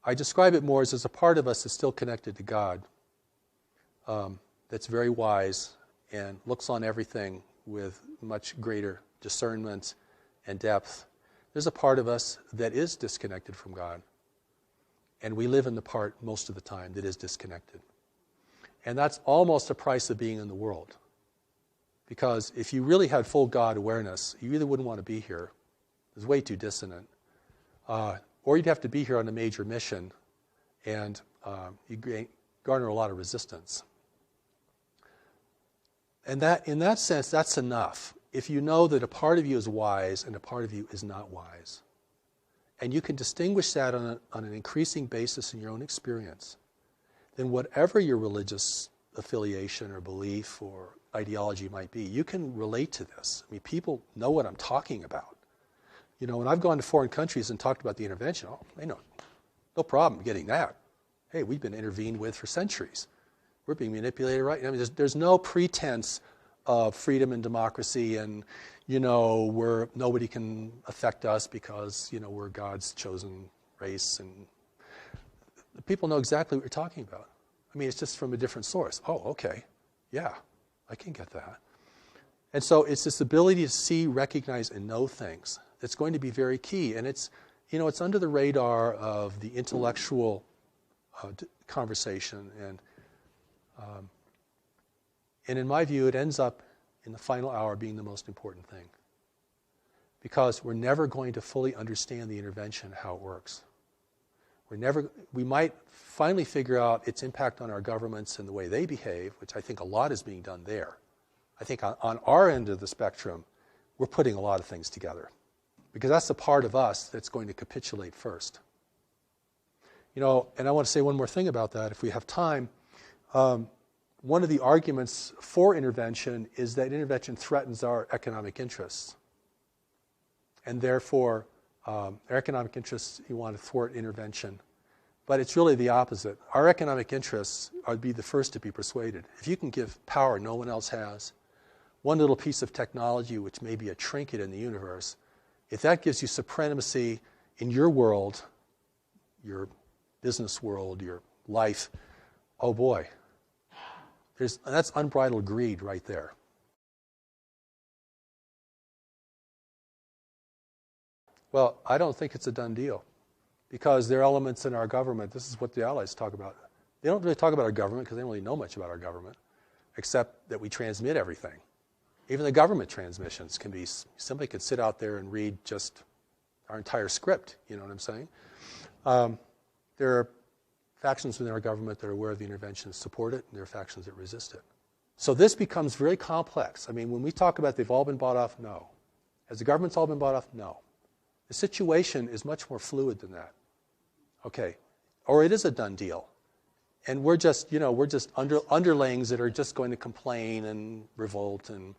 [SPEAKER 1] I describe it more as there's a part of us that's still connected to God, that's very wise and looks on everything with much greater discernment and depth. There's a part of us that is disconnected from God, and we live in the part most of the time that is disconnected. And that's almost the price of being in the world. Because if you really had full God awareness, you either wouldn't want to be here. It's way too dissonant. Or you'd have to be here on a major mission, and you garner a lot of resistance. And that, in that sense, that's enough. If you know that a part of you is wise and a part of you is not wise. and you can distinguish that on an increasing basis in your own experience, then whatever your religious affiliation or belief or ideology might be, you can relate to this. I mean, people know what I'm talking about. You know, when I've gone to foreign countries and talked about the intervention, oh, they know, no problem getting that. Hey, we've been intervened with for centuries. We're being manipulated right now. I mean, there's no pretense of freedom and democracy and, you know, nobody can affect us because, you know, we're God's chosen race. And people know exactly what you're talking about. I mean, it's just from a different source. Oh, okay. Yeah, I can get that. And so it's this ability to see, recognize, and know things that's going to be very key. And it's, you know, it's under the radar of the intellectual conversation. And in my view, it ends up in the final hour being the most important thing. Because we're never going to fully understand the intervention, how it works. We might finally figure out its impact on our governments and the way they behave, which I think a lot is being done there. I think on our end of the spectrum, we're putting a lot of things together. Because that's the part of us that's going to capitulate first. You know, and I want to say one more thing about that, if we have time. One of the arguments for intervention is that intervention threatens our economic interests. And therefore, our economic interests, you want to thwart intervention. But it's really the opposite. Our economic interests would be the first to be persuaded. If you can give power no one else has, one little piece of technology, which may be a trinket in the universe, if that gives you supremacy in your world, your business world, your life, oh boy, that's unbridled greed right there. Well, I don't think it's a done deal because there are elements in our government. This is what the Allies talk about. They don't really talk about our government because they don't really know much about our government, except that we transmit everything. Even the government transmissions can be, somebody could sit out there and read just our entire script, you know what I'm saying? There are factions within our government that are aware of the intervention, support it, and there are factions that resist it. So this becomes very complex. I mean, when we talk about they've all been bought off, no. Has the government's all been bought off? No. The situation is much more fluid than that. Okay. Or it is a done deal. And we're just, you know, underlings that are just going to complain and revolt and,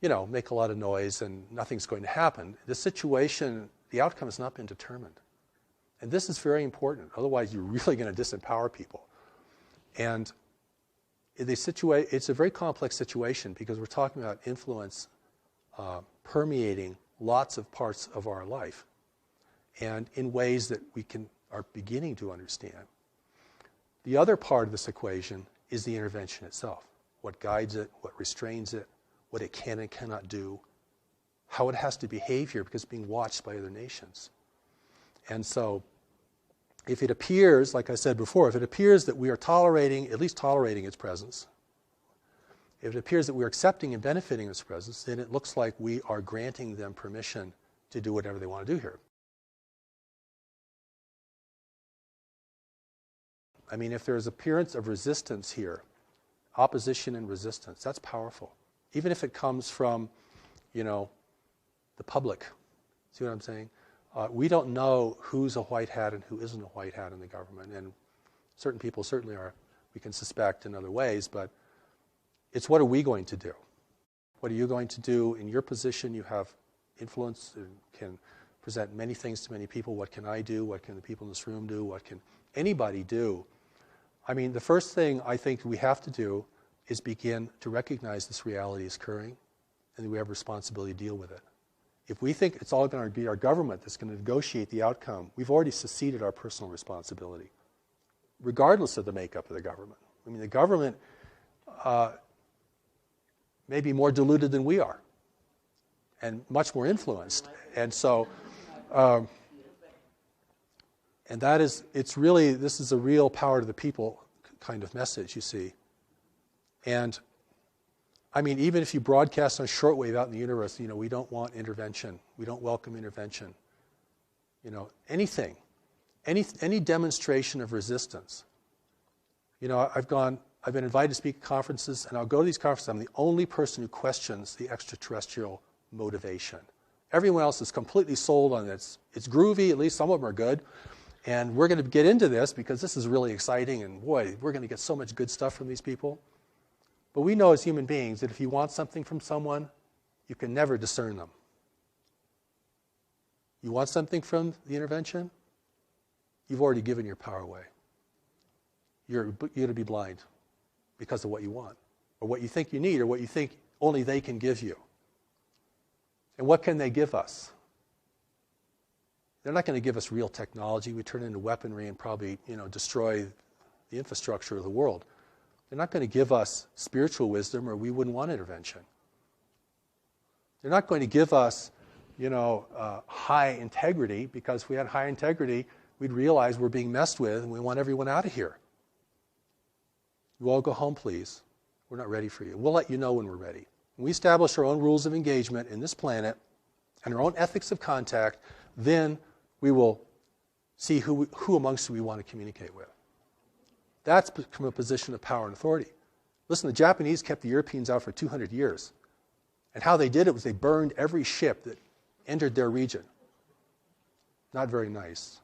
[SPEAKER 1] you know, make a lot of noise and nothing's going to happen. The situation, the outcome has not been determined. And this is very important. Otherwise, you're really going to disempower people. And it's a very complex situation because we're talking about influence permeating lots of parts of our life and in ways that we are beginning to understand. The other part of this equation is the intervention itself. What guides it, what restrains it, what it can and cannot do, how it has to behave here because it's being watched by other nations. And so, if it appears, like I said before, if it appears that we are at least tolerating its presence, if it appears that we're accepting and benefiting its presence, then it looks like we are granting them permission to do whatever they want to do here. I mean, if there's appearance of resistance here, opposition and resistance, that's powerful. Even if it comes from, you know, the public. See what I'm saying? We don't know who's a white hat and who isn't a white hat in the government. And certain people certainly are, we can suspect in other ways, but it's what are we going to do? What are you going to do? In your position, you have influence and can present many things to many people. What can I do? What can the people in this room do? What can anybody do? I mean, the first thing I think we have to do is begin to recognize this reality is occurring and that we have a responsibility to deal with it. If we think it's all going to be our government that's going to negotiate the outcome, we've already seceded our personal responsibility, regardless of the makeup of the government. I mean, the government may be more diluted than we are and much more influenced. And so, and that is, this is a real power to the people kind of message, you see. And I mean, even if you broadcast on shortwave out in the universe, you know, we don't want intervention. We don't welcome intervention. You know, anything, any demonstration of resistance. You know, I've been invited to speak at conferences, and I'll go to these conferences. I'm the only person who questions the extraterrestrial motivation. Everyone else is completely sold on it. It's groovy, at least some of them are good. And we're going to get into this because this is really exciting, and boy, we're going to get so much good stuff from these people. But we know as human beings that if you want something from someone, you can never discern them. You want something from the intervention? You've already given your power away. You're going to be blind because of what you want, or what you think you need, or what you think only they can give you. And what can they give us? They're not going to give us real technology. We turn into weaponry and probably, destroy the infrastructure of the world. They're not going to give us spiritual wisdom, or we wouldn't want intervention. They're not going to give us, high integrity, because if we had high integrity, we'd realize we're being messed with and we want everyone out of here. You all go home, please. We're not ready for you. We'll let you know when we're ready. When we establish our own rules of engagement in this planet and our own ethics of contact, then we will see who amongst you we want to communicate with. That's from a position of power and authority. Listen, the Japanese kept the Europeans out for 200 years. And how they did it was they burned every ship that entered their region. Not very nice.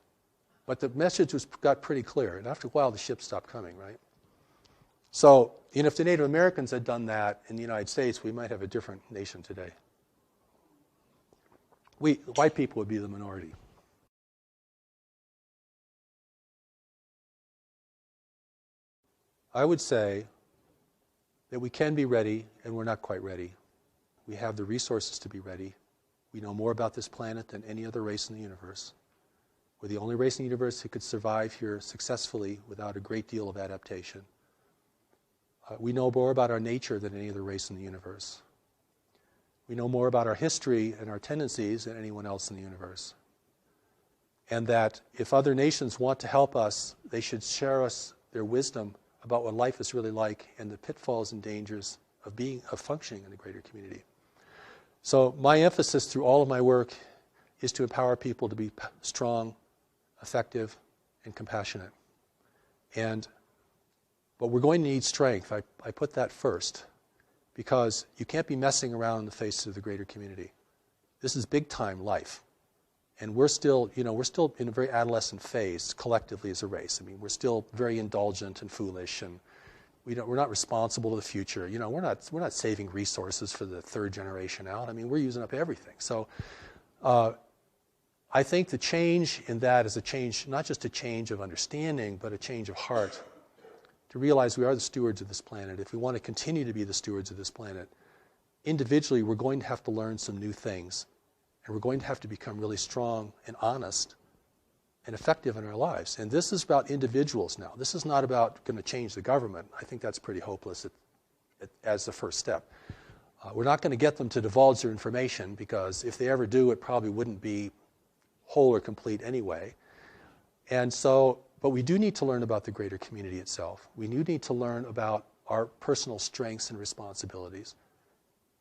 [SPEAKER 1] But the message got pretty clear. And after a while, the ships stopped coming, right? So, if the Native Americans had done that in the United States, we might have a different nation today. White people would be the minority. I would say that we can be ready, and we're not quite ready. We have the resources to be ready. We know more about this planet than any other race in the universe. We're the only race in the universe who could survive here successfully without a great deal of adaptation. We know more about our nature than any other race in the universe. We know more about our history and our tendencies than anyone else in the universe. And that if other nations want to help us, they should share us their wisdom about what life is really like and the pitfalls and dangers of functioning in a greater community. So my emphasis through all of my work is to empower people to be strong, effective, and compassionate. But we're going to need strength. I put that first, because you can't be messing around in the face of the greater community. This is big time life. And we're still in a very adolescent phase collectively as a race. I mean, we're still very indulgent and foolish, and we're not responsible to the future. We're not saving resources for the third generation out. I mean, we're using up everything. So I think the change in that is a change, not just a change of understanding, but a change of heart, to realize we are the stewards of this planet. If we want to continue to be the stewards of this planet, individually we're going to have to learn some new things. And we're going to have to become really strong and honest and effective in our lives. And this is about individuals now. This is not about going to change the government. I think that's pretty hopeless as the first step. We're not going to get them to divulge their information, because if they ever do, it probably wouldn't be whole or complete anyway. But we do need to learn about the greater community itself. We do need to learn about our personal strengths and responsibilities.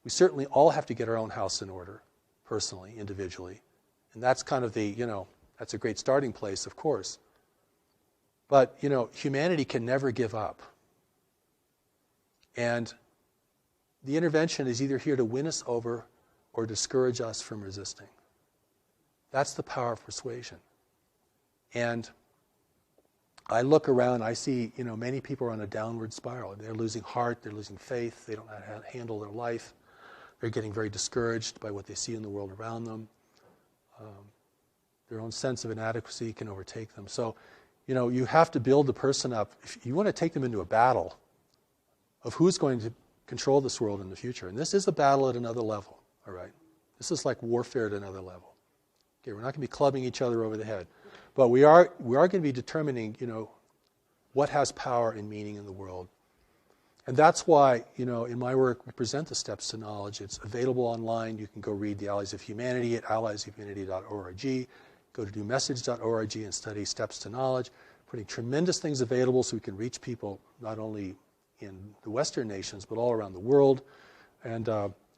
[SPEAKER 1] We certainly all have to get our own house in order, personally, individually. And that's kind of that's a great starting place, of course. But, humanity can never give up. And the intervention is either here to win us over or discourage us from resisting. That's the power of persuasion. And I look around, I see, many people are on a downward spiral. They're losing heart, they're losing faith, they don't know how to handle their life. They're getting very discouraged by what they see in the world around them. Their own sense of inadequacy can overtake them. So, you have to build the person up. If you want to take them into a battle of who's going to control this world in the future, and this is a battle at another level, all right? This is like warfare at another level. Okay, we're not going to be clubbing each other over the head. But we are going to be determining, what has power and meaning in the world. And that's why, in my work, we present the Steps to Knowledge. It's available online. You can go read The Allies of Humanity at alliesofhumanity.org. Go to newmessage.org and study Steps to Knowledge. Putting tremendous things available so we can reach people not only in the Western nations, but all around the world. And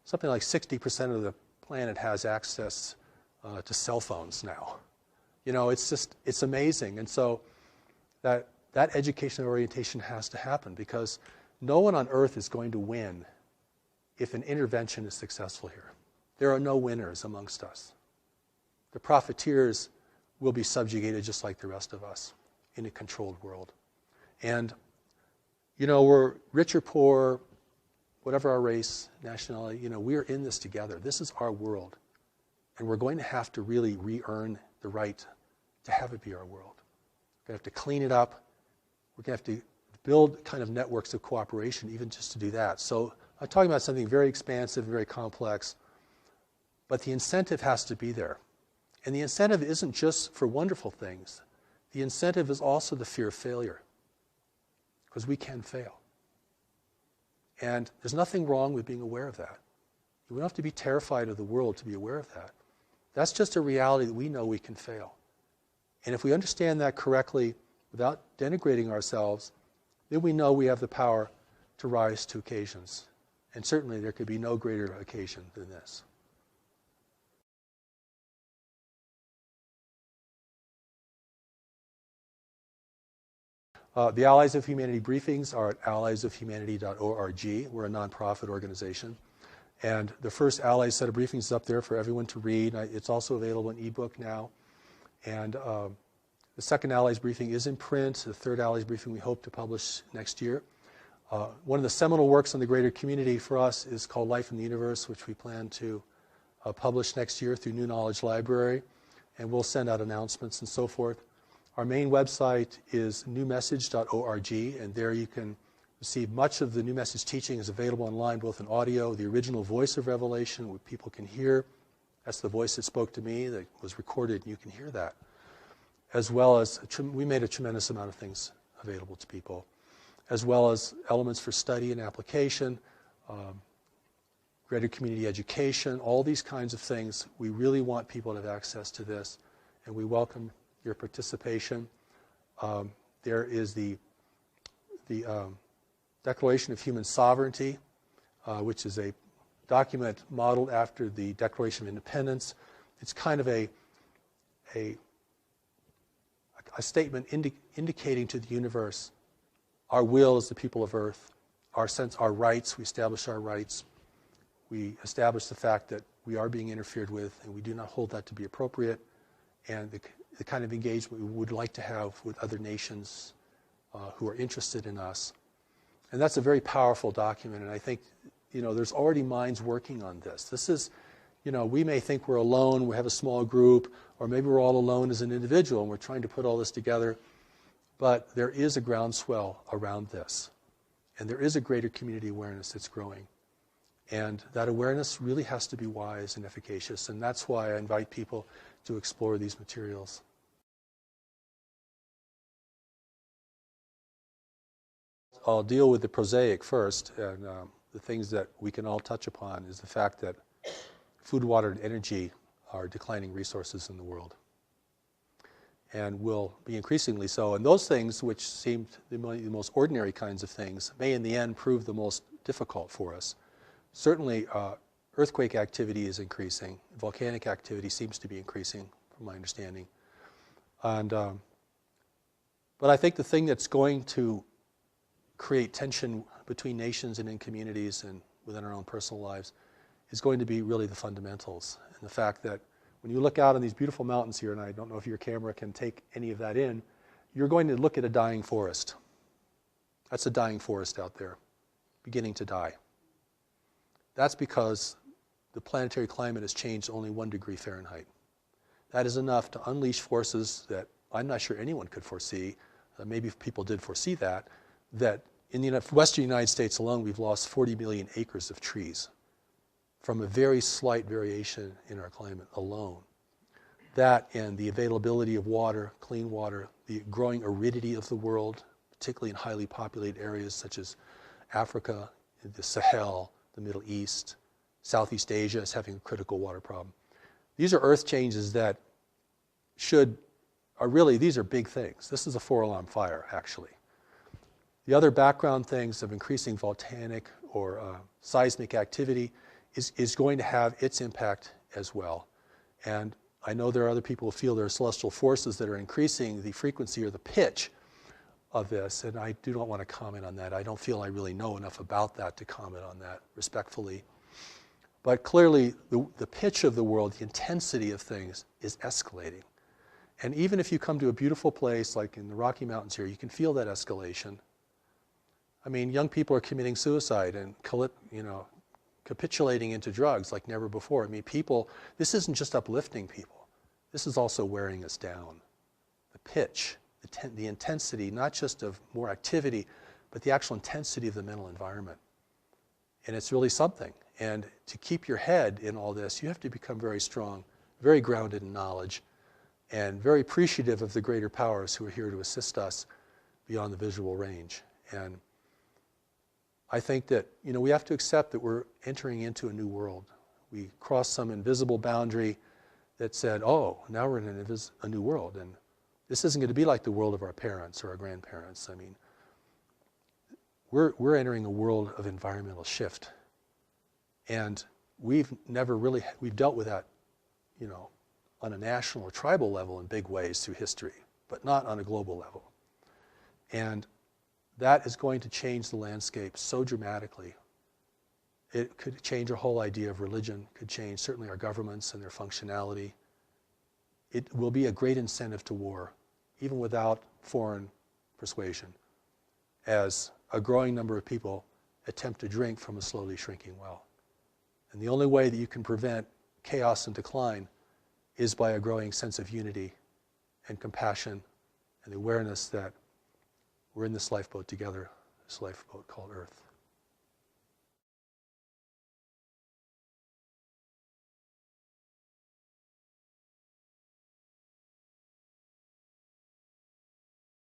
[SPEAKER 1] something like 60% of the planet has access to cell phones now. It's amazing. And so that education orientation has to happen, because no one on earth is going to win if an intervention is successful here. There are no winners amongst us. The profiteers will be subjugated just like the rest of us in a controlled world. And, we're rich or poor, whatever our race, nationality, we're in this together. This is our world. And we're going to have to really re-earn the right to have it be our world. We're going to have to clean it up. We're going to have to build kind of networks of cooperation even just to do that. So I'm talking about something very expansive, very complex, but the incentive has to be there. And the incentive isn't just for wonderful things. The incentive is also the fear of failure, because we can fail. And there's nothing wrong with being aware of that. You don't have to be terrified of the world to be aware of that. That's just a reality that we know we can fail. And if we understand that correctly without denigrating ourselves, then we know we have the power to rise to occasions. And certainly there could be no greater occasion than this. The Allies of Humanity briefings are at alliesofhumanity.org. We're a nonprofit organization. And the first Allies set of briefings is up there for everyone to read. It's also available in ebook now. And the second Allies briefing is in print. The third Allies briefing we hope to publish next year. One of the seminal works on the greater community for us is called Life in the Universe, which we plan to publish next year through New Knowledge Library. And we'll send out announcements and so forth. Our main website is newmessage.org, and there you can receive much of the New Message teaching is available online, both in audio, the original voice of Revelation, what people can hear. That's the voice that spoke to me, that was recorded, and you can hear that. As well as, we made a tremendous amount of things available to people, as well as elements for study and application, greater community education, all these kinds of things. We really want people to have access to this, and we welcome your participation. There is the Declaration of Human Sovereignty, which is a document modeled after the Declaration of Independence. It's kind of a statement indicating to the universe our will as the people of Earth, our rights. We establish our rights. We establish the fact that we are being interfered with, and we do not hold that to be appropriate, and the kind of engagement we would like to have with other nations who are interested in us. And that's a very powerful document, and I think, there's already minds working on this. This is, we may think we're alone, we have a small group, or maybe we're all alone as an individual, and we're trying to put all this together, but there is a groundswell around this, and there is a greater community awareness that's growing. And that awareness really has to be wise and efficacious, and that's why I invite people to explore these materials. I'll deal with the prosaic first, and the things that we can all touch upon is the fact that food, water, and energy are declining resources in the world, and will be increasingly so. And those things, which seem the most ordinary kinds of things, may in the end prove the most difficult for us. Certainly, earthquake activity is increasing. Volcanic activity seems to be increasing, from my understanding. And but I think the thing that's going to create tension between nations and in communities and within our own personal lives is going to be really the fundamentals. And the fact that when you look out on these beautiful mountains here, and I don't know if your camera can take any of that in, you're going to look at a dying forest. That's a dying forest out there, beginning to die. That's because the planetary climate has changed only 1 degree Fahrenheit. That is enough to unleash forces that I'm not sure anyone could foresee. Maybe people did foresee that in the western United States alone, we've lost 40 million acres of trees from a very slight variation in our climate alone. That and the availability of water, clean water, the growing aridity of the world, particularly in highly populated areas such as Africa, the Sahel, the Middle East, Southeast Asia is having a critical water problem. These are earth changes that these are big things. This is a 4-alarm fire, actually. The other background things of increasing volcanic or seismic activity is going to have its impact as well. And I know there are other people who feel there are celestial forces that are increasing the frequency or the pitch of this, and I do not want to comment on that. I don't feel I really know enough about that to comment on that respectfully. But clearly, the pitch of the world, the intensity of things is escalating. And even if you come to a beautiful place like in the Rocky Mountains here, you can feel that escalation. I mean, young people are committing suicide and capitulating into drugs like never before. I mean, this isn't just uplifting people. This is also wearing us down. The pitch, the intensity, not just of more activity, but the actual intensity of the mental environment. And it's really something. And to keep your head in all this, you have to become very strong, very grounded in knowledge, and very appreciative of the greater powers who are here to assist us beyond the visual range. And I think that, we have to accept that we're entering into a new world. We crossed some invisible boundary that said, oh, now we're in a new world. And this isn't going to be like the world of our parents or our grandparents. I mean, we're entering a world of environmental shift. And we've dealt with that, on a national or tribal level in big ways through history, but not on a global level. And that is going to change the landscape so dramatically. It could change our whole idea of religion, could change certainly our governments and their functionality. It will be a great incentive to war, even without foreign persuasion, as a growing number of people attempt to drink from a slowly shrinking well. And the only way that you can prevent chaos and decline is by a growing sense of unity and compassion and the awareness that we're in this lifeboat together, this lifeboat called Earth.